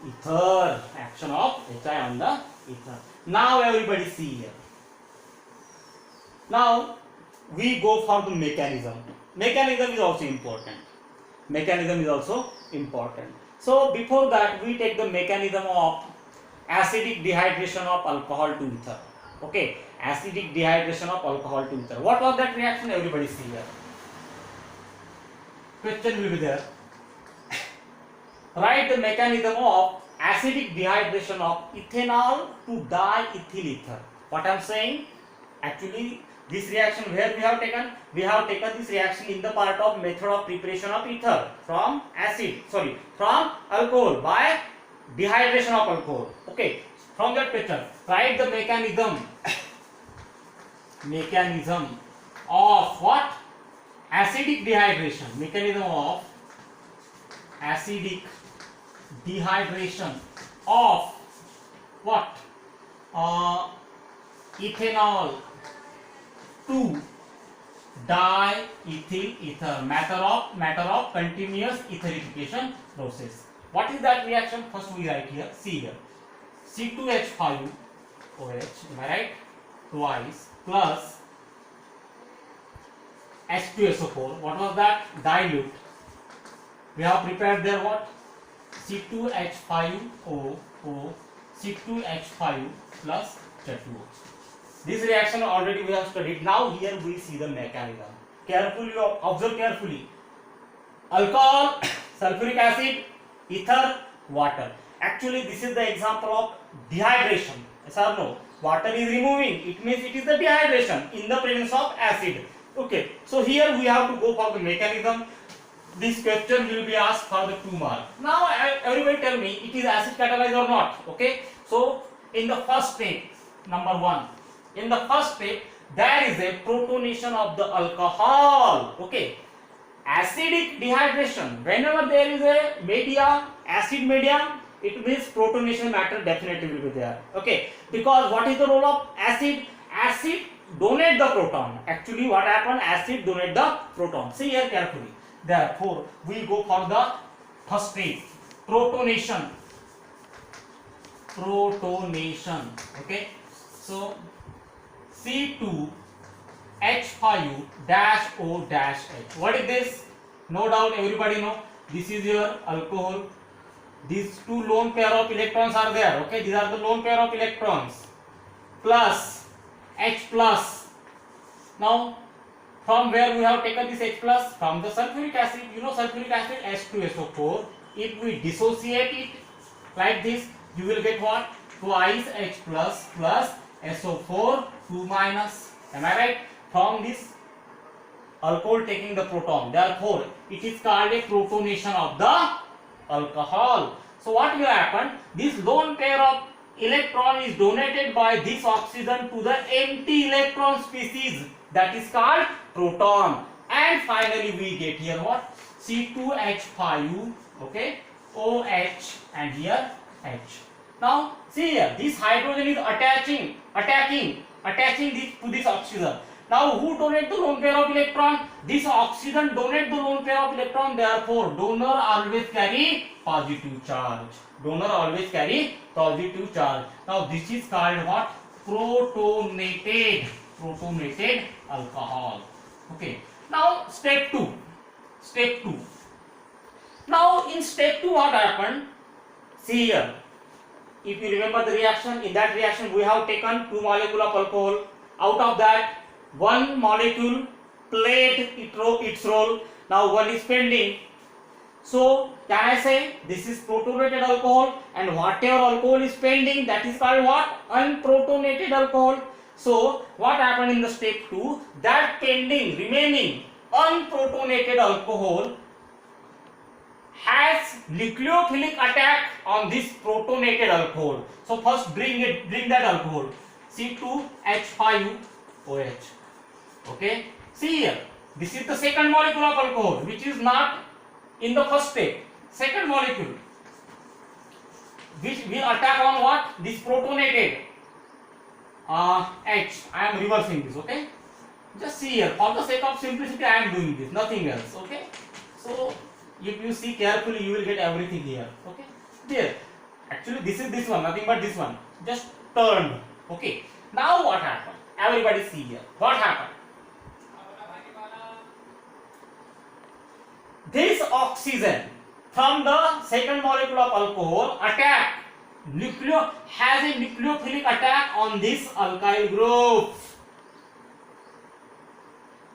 Speaker 1: Ether. Action of HI on the ether. Now everybody see here. Now we go for the mechanism. Mechanism is also important. So before that we take the mechanism of acidic dehydration of alcohol to ether. Okay, acidic dehydration of alcohol to ether. What was that reaction? Everybody see here. Question will be there. Write the mechanism of acidic dehydration of ethanol to diethyl ether. What I am saying? Actually, this reaction where we have taken? We have taken this reaction in the part of method of preparation of ether from alcohol by dehydration of alcohol. Okay, from that picture, write the mechanism of what? Acidic dehydration. Mechanism of acidic dehydration of what? Ethanol to diethyl ether. Matter of continuous etherification process. What is that reaction? First we write here. See here. C2H5OH. Am I right? Twice plus H2SO4. What was that? Dilute. We have prepared there what? C2H5O C2H5 plus H2O. This reaction already we have studied. Now here we see the mechanism. Carefully observe carefully. Alcohol, sulfuric acid, ether, water. Actually this is the example of dehydration. Yes or no? Water is removing. It means it is the dehydration in the presence of acid. Okay. So here we have to go for the mechanism. This question will be asked for the 2 marks. Now everybody tell me it is acid catalyzed or not. Okay. So in the first step, number 1. In the first step, there is a protonation of the alcohol. Okay. acidic dehydration. Whenever there is a media, acid medium, it means protonation matter definitely will be there. Okay, because what is the role of acid? Acid donate the proton. Actually, what happen? Acid donate the proton. See here carefully. Therefore, we go for the first step, protonation. Protonation. Okay, so C2H5-O-H. What is this? No doubt everybody know. This is your alcohol. These two lone pair of electrons are there. Okay, these are the lone pair of electrons. Plus H plus. Now, from where we have taken this H plus? From the sulfuric acid. You know sulfuric acid H2SO4. If we dissociate it like this, you will get what? Twice H plus plus SO4 2 minus. Am I right? From this alcohol taking the proton. Therefore, it is called a protonation of the alcohol. So what will happen? This lone pair of electron is donated by this oxygen to the empty electron species, that is called proton. And finally we get here what? C2H5, okay, OH, and here H. Now see here, this hydrogen is attaching this to this oxygen. Now who donate the lone pair of electron? This oxygen donate the lone pair of electron. Therefore, donor always carry positive charge. Donor always carry positive charge. Now this is called what? Protonated alcohol. Okay. Now step 2. Now in step 2 what happened? See here. If you remember the reaction, in that reaction we have taken 2 molecules of alcohol. Out of that, one molecule played its role. Now one is pending. So can I say this is protonated alcohol, and whatever alcohol is pending, that is called what? Unprotonated alcohol. So what happened in the step 2? That pending, remaining unprotonated alcohol has nucleophilic attack on this protonated alcohol. So first bring that alcohol, C2H5OH. Okay, see here, this is the second molecule of alcohol which is not in the first step. Second molecule which will attack on what? This protonated H. I am reversing this. Okay, just see here, for the sake of simplicity I am doing this, nothing else. Okay, so if you see carefully you will get everything here. Okay, there, actually this is this one, nothing but this one, just turned. Okay, now what happened? Everybody see here, what happened? This oxygen from the second molecule of alcohol has a nucleophilic attack on this alkyl group.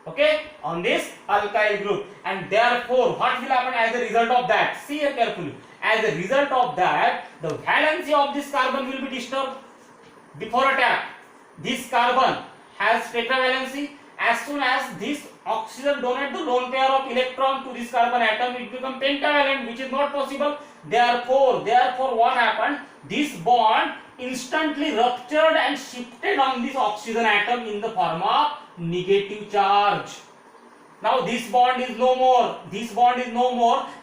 Speaker 1: Okay, on this alkyl group, and therefore what will happen as a result of that? See here carefully. As a result of that, the valency of this carbon will be disturbed. Before attack, this carbon has tetravalency. As soon as this oxygen donate the lone pair of electron to this carbon atom, it becomes pentavalent, which is not possible. Therefore what happened? This bond instantly ruptured and shifted on this oxygen atom in the form of negative charge. Now this bond is no more,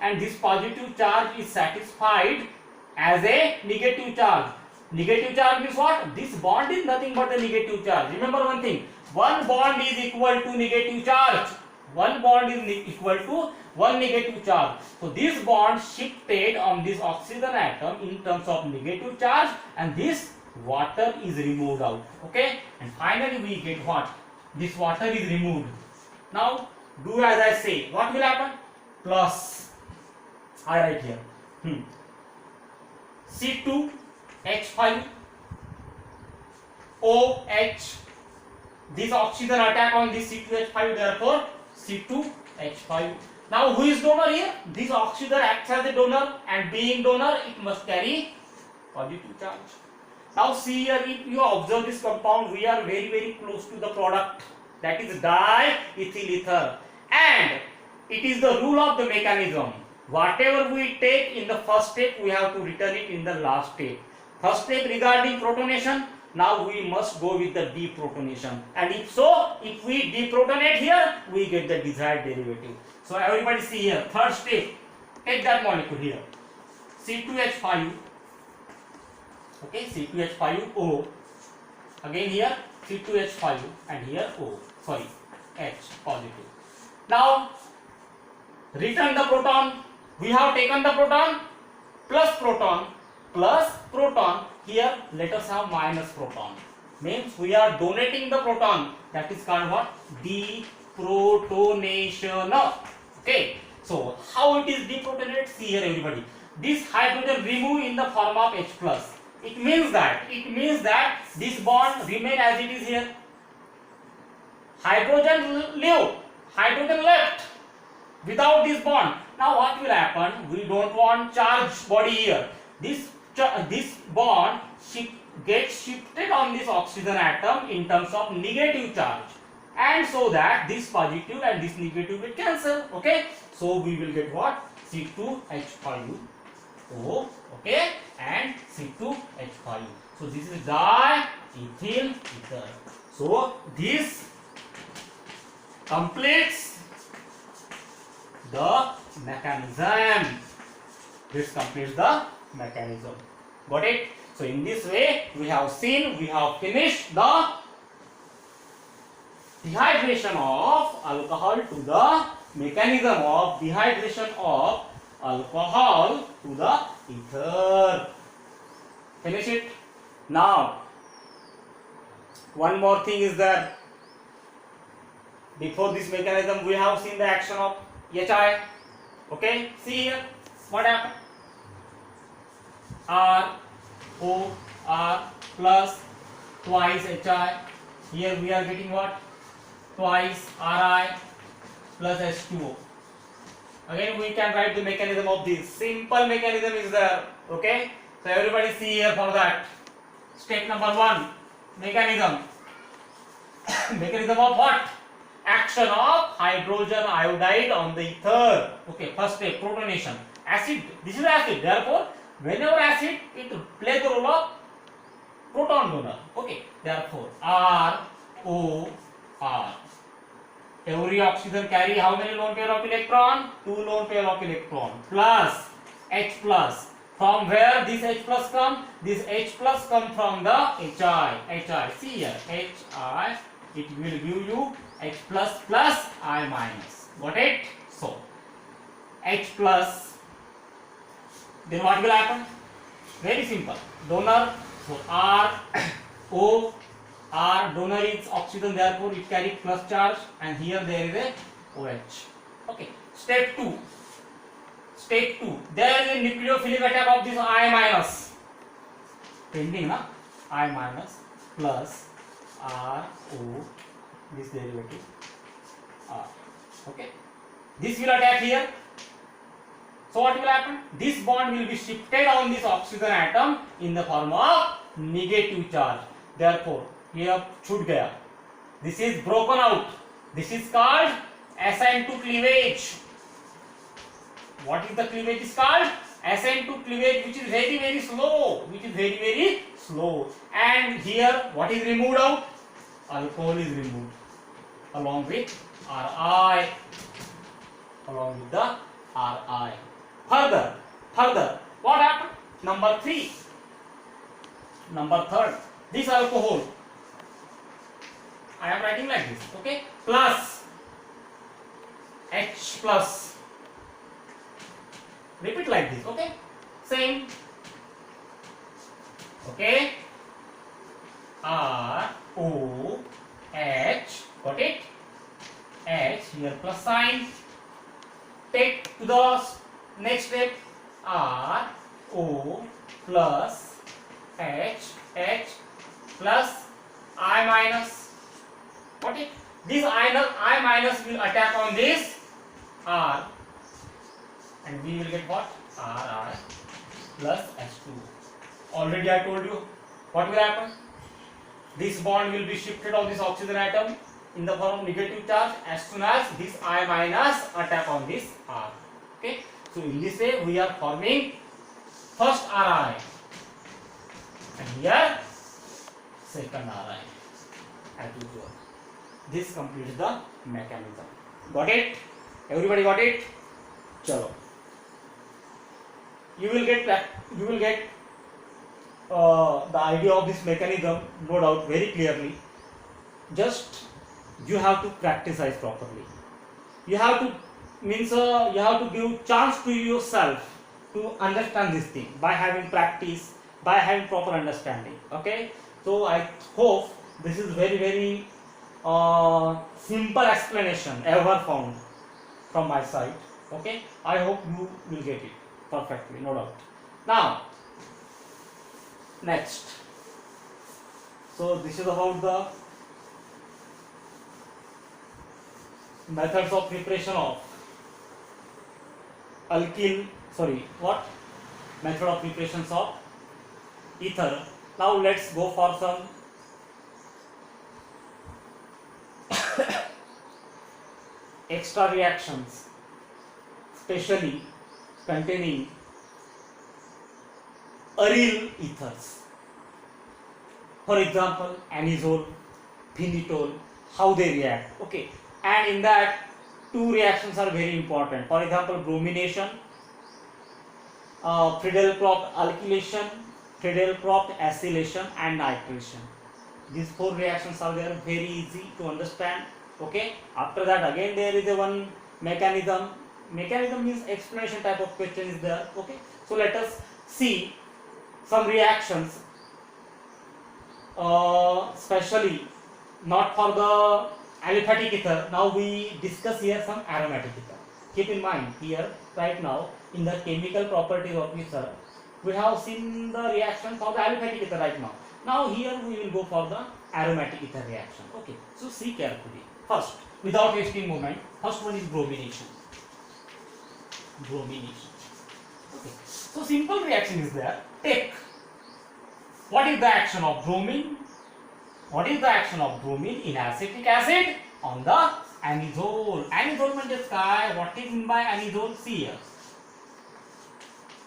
Speaker 1: and this positive charge is satisfied as a negative charge. Negative charge means what? This bond is nothing but a negative charge. Remember one thing, one bond is equal to negative charge. One bond is equal to one negative charge. So this bond shifted on this oxygen atom in terms of negative charge, and this water is removed out. Okay, and finally we get what? This water is removed. Now do as I say. What will happen? Plus, I write here, C2H5OH. This oxygen attack on this C2H5, therefore C2H5. Now who is donor here? This oxygen acts as a donor, and being donor it must carry positive charge. Now see here, if you observe this compound, we are very close to the product, that is diethyl ether, and it is the rule of the mechanism. Whatever we take in the first step, we have to return it in the last step. First step regarding protonation, now we must go with the deprotonation, and if we deprotonate here, we get the desired derivative. So everybody see here, third step, take that molecule here, C2H5, okay, C2H5O, again here C2H5 and here O, sorry, H positive. Now return the proton. We have taken the proton, plus proton, here let us have minus proton, means we are donating the proton, that is called what? Deprotonation. Okay, so how it is deprotonated? See here everybody, this hydrogen remove in the form of H plus. It means that this bond remain as it is here. Hydrogen left without this bond. Now what will happen? We don't want charged body here. This bond gets shifted on this oxygen atom in terms of negative charge, and so that this positive and this negative will cancel. Okay, so we will get what? C2H5O, okay, and C2H5. So this is diethyl ether. So this completes the mechanism. This completes the mechanism. Got it? So in this way we have finished the dehydration of alcohol to the mechanism of dehydration of alcohol to the ether. Finish it. Now one more thing is there. Before this mechanism we have seen the action of HI. Okay, see here what happened. R plus twice HI. Here we are getting what? Twice Ri plus H2O. Again we can write the mechanism of this. Simple mechanism is there. Okay, so everybody see here for that. Step number 1, mechanism. Mechanism of what? Action of hydrogen iodide on the ether. Okay, first step, protonation. Acid, this is acid, therefore whenever acid, it plays the role of proton donor. Okay, therefore ROR. Every oxygen carry how many lone pair of electron? 2 lone pair of electron, plus H plus. From where this H plus come? This H plus come from the HI. See here, HI, it will give you H plus plus I minus. Got it? So H plus, then what will happen? Very simple. Donor, so R donor is oxygen, therefore it carries plus charge, and here there is a OH. Okay. Step 2. There is a nucleophilic attack of this I minus. Pending na? I minus plus RO, this derivative R. Okay. This will attack here. So what will happen? This bond will be shifted on this oxygen atom in the form of negative charge. Therefore, here छूट गया. This is broken out. This is called SN2 cleavage. What is the cleavage is called? SN2 cleavage, which is very slow. And here, what is removed out? Alcohol is removed along with Ri. Further, what happened? Number 3. This alcohol, I am writing like this, okay? Plus H plus. Repeat like this, okay? Same. Okay? R O H, got it? H here plus sign. Take to the next step. R O plus H plus I minus. Got it? This I minus will attack on this R, and we will get what? RI plus H2. Already I told you what will happen. This bond will be shifted on this oxygen atom in the form of negative charge as soon as this I minus attack on this R. Okay. So in this way we are forming first Ri, and here second Ri as usual. This completes the mechanism. Got it? Everybody got it? Chalo. You will get the idea of this mechanism, no doubt, very clearly. Just you have to practice properly. You have to you have to give chance to yourself to understand this thing by having practice, by having proper understanding. Okay, so I hope this is very simple explanation ever found from my side. Okay, I hope you will get it perfectly, no doubt. Now next, so this is about the methods of preparation of method of preparations of ether. Now let's go for some extra reactions, especially containing aryl ethers. For example, anisole, phenitol, how they react. Okay, and in that two reactions are very important. For example, bromination, Friedel-Crofts alkylation, Friedel-Crofts acylation, and nitration. These four reactions are there, very easy to understand. Okay, after that again there is a one mechanism. Mechanism means explanation type of question is there. Okay, so let us see some reactions, especially not for the aliphatic ether. Now we discuss here some aromatic ether. Keep in mind here right now in the chemical properties of ether we have seen the reaction for the aliphatic ether right now. Now here we will go for the aromatic ether reaction. Okay, so see carefully. First, without wasting moment, first one is bromination. Bromination. Okay, so simple reaction is there. Take, what is the action of bromine? What is the action of bromine in acetic acid on the anisole? Anisole means काय? What is meant by anisole? See here.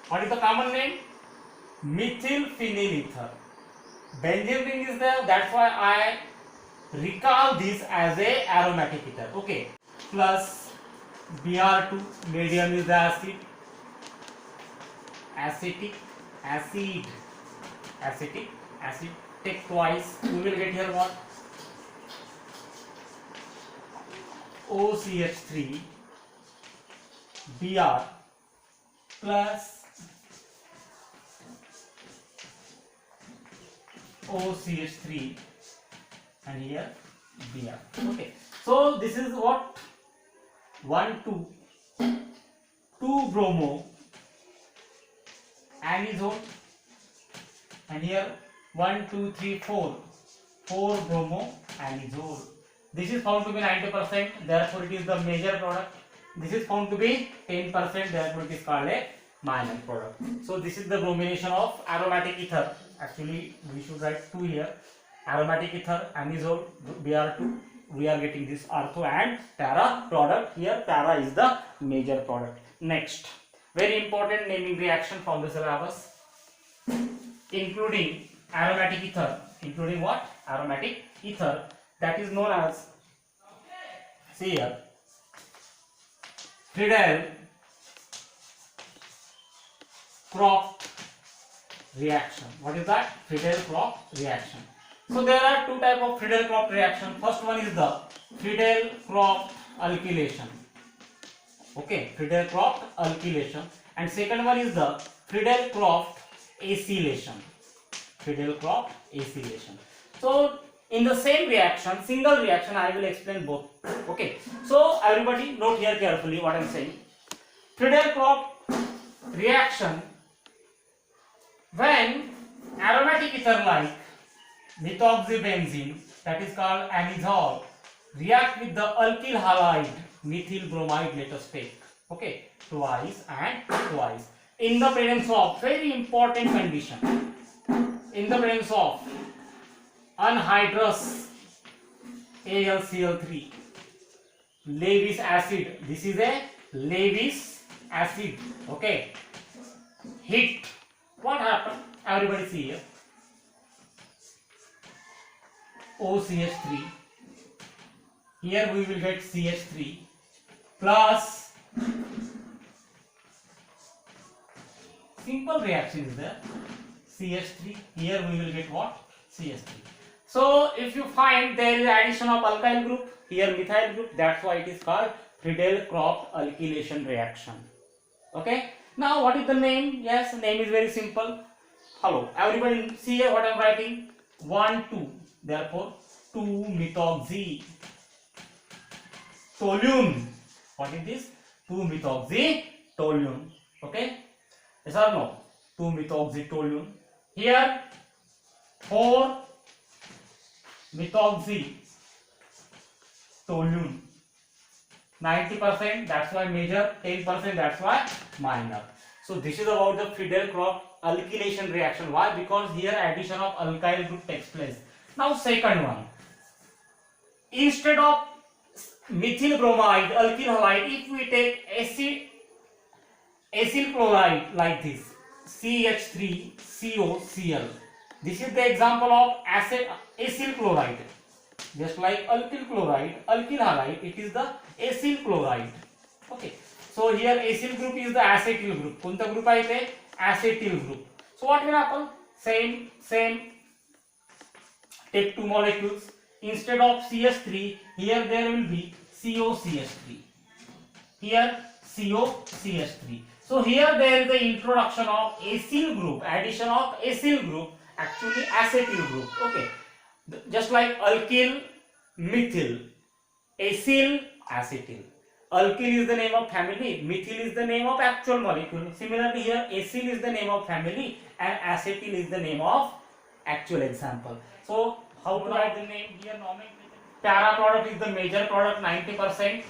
Speaker 1: What is the common name? Methyl phenyl ether. Benzene ring is there. That's why I recall this as a aromatic ether. Okay. Plus Br2, medium is the acid. Acetic acid. Take twice. We will get here what? OCH3 Br plus OCH3 and here Br. Okay, so this is what? 1 2 2 bromo anisole, and here 1 2 3 4 bromo anisole. This is found to be 90%, therefore it is the major product. This is found to be 10%, therefore it is called a minor product. So this is the bromination of aromatic ether. Actually we should write 2 here. Aromatic ether, anisole, Br2. We are getting this ortho and para product. Here para is the major product. Next, very important naming reaction from the syllabus, including aromatic ether. Including what? Aromatic ether, that is known as, see here, Friedel-Crofts reaction. What is that? Friedel-Crofts reaction. So there are two types of Friedel-Crofts reaction. First one is the Friedel-Crofts alkylation. Okay, Friedel-Crofts alkylation, and second one is the Friedel-Crofts acylation. Friedel-Crofts acylation. So in the same reaction, single reaction, I will explain both. Okay, so everybody note here carefully what I am saying. Friedel-Crofts reaction, when aromatic ether like methoxybenzene, that is called anisole, react with the alkyl halide methyl bromide, let us take. Okay, twice and twice in the presence of, very important condition, in the presence of anhydrous AlCl3, Lewis acid. This is a Lewis acid. Okay, hit. What happened? Everybody see here. OCH3. Here we will get CH3 plus simple reaction is there, CH3. Here we will get what? CH3. So if you find there is addition of alkyl group, here methyl group, that's why it is called Friedel-Crafts alkylation reaction. Okay. Now what is the name? Yes, name is very simple. Hello, everybody see here what I am writing. 1, 2. Therefore 2-methoxy toluene. What is this? 2-methoxy toluene. Okay. Yes or no? 2-methoxy toluene. Here 4-methoxy toluene. 90%, that's why major. 10%, that's why minor. So this is about the Friedel-Crafts alkylation reaction. Why? Because here addition of alkyl group takes place. Now second one. Instead of methyl bromide, alkyl halide, if we take acyl chloride like this, CH3COCl. This is the example of acyl chloride. Just like alkyl chloride, alkyl halide, it is the acyl chloride. Okay. So here acyl group is the acetyl group. Kunta group आहे ते acetyl group. So what will happen? Same. Take two molecules. Instead of CH3, here there will be COCH3. Here COCH3. So here there is the introduction of acyl group, addition of acyl group, actually acetyl group. Okay. Just like alkyl, methyl, acyl, acetyl. Alkyl is the name of family, methyl is the name of actual molecule. Similarly here acyl is the name of family and acetyl is the name of actual example. So how to write the name here? Para product is the major product, 90%.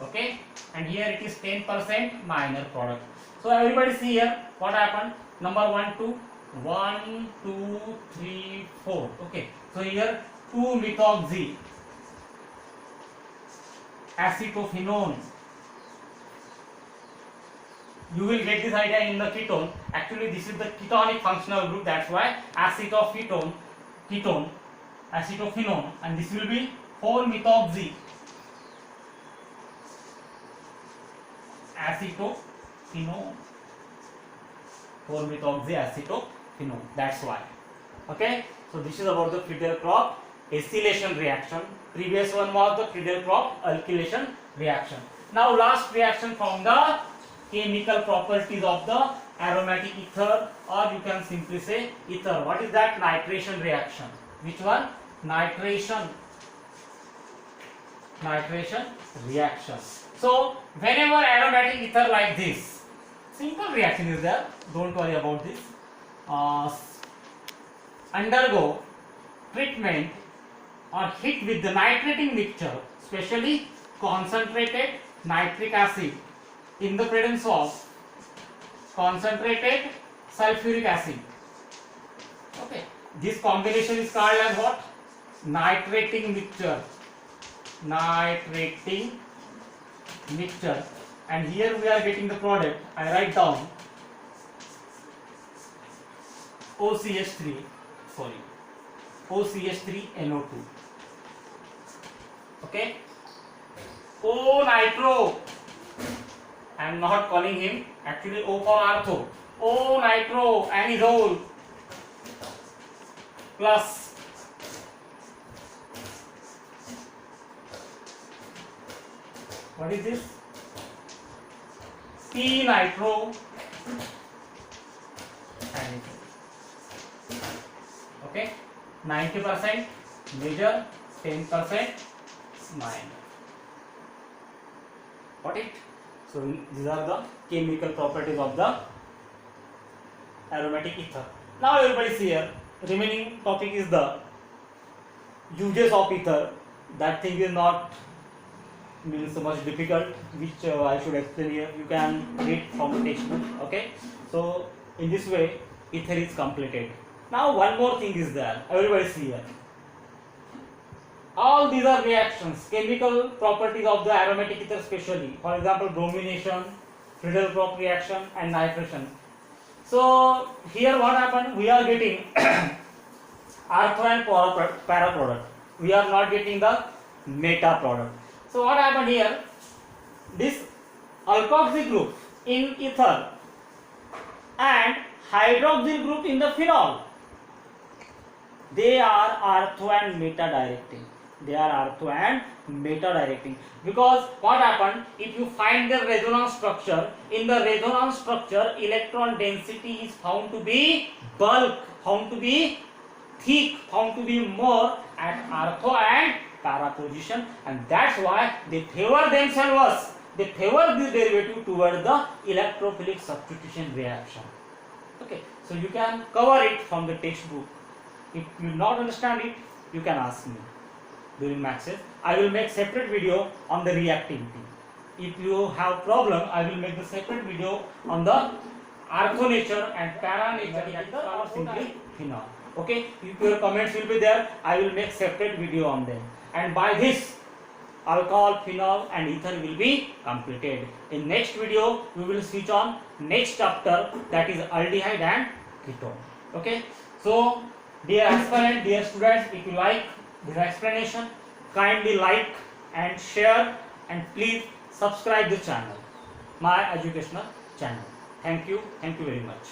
Speaker 1: Okay, and here it is 10% minor product. So everybody see here what happened. Number 1, 2, 1, 2, 3, 4. Okay, so here 2-methoxy acetophenone. You will get this idea in the ketone. Actually, this is the ketonic functional group. That's why acetophenone, acetophenone, and this will be 4-methoxy acetophenone. 4-methoxy acetophenone. That's why. Okay. So this is about the Friedel-Crafts acylation reaction. Previous one was the Friedel-Crafts alkylation reaction. Now last reaction from the chemical properties of the aromatic ether, or you can simply say ether. What is that? Nitration reaction. Which one? Nitration reaction. So whenever aromatic ether like this, simple reaction is there, don't worry about this, undergo treatment or hit with the nitrating mixture, especially concentrated nitric acid in the presence of concentrated sulfuric acid. Okay, this combination is called as what? Nitrating mixture. And here we are getting the product. I write down OCH3NO2. Okay, O nitro. I am not calling him, actually O for ortho. O nitro anisole plus what is this? P nitro anisole. Okay, 90% major, 10% minor. Got it? So these are the chemical properties of the aromatic ether. Now everybody see here, remaining topic is the uses of ether. That thing is not means so much difficult, which I should explain here. You can read from the textbook. Okay, so in this way ether is completed. Now one more thing is there, everybody see here. All these are reactions, chemical properties of the aromatic ether specially. For example, bromination, Friedel-Crafts reaction and nitration. So here what happened? We are getting ortho and para product. We are not getting the meta product. So what happened here? this alkoxy group in ether and hydroxyl group in the phenol, they are ortho and meta directing. They are ortho and meta directing, because what happened, if you find the resonance structure, in the resonance structure electron density is found to be bulk, found to be thick, found to be more at ortho and para position, and that's why they favor themselves, they favor this derivative toward the electrophilic substitution reaction. Okay, so you can cover it from the textbook. If you not understand it, you can ask me during maxes. I will make separate video on the reactivity. If you have problem, I will make the separate video on the ortho nature and para nature or simply phenol. Okay, if your comments will be there, I will make separate video on them. And by this, alcohol, phenol and ether will be completed. In next video, we will switch on next chapter, that is aldehyde and ketone. Okay, so dear aspirant, dear students, if you like this explanation, kindly like and share, and please subscribe the channel, my educational channel. Thank you very much.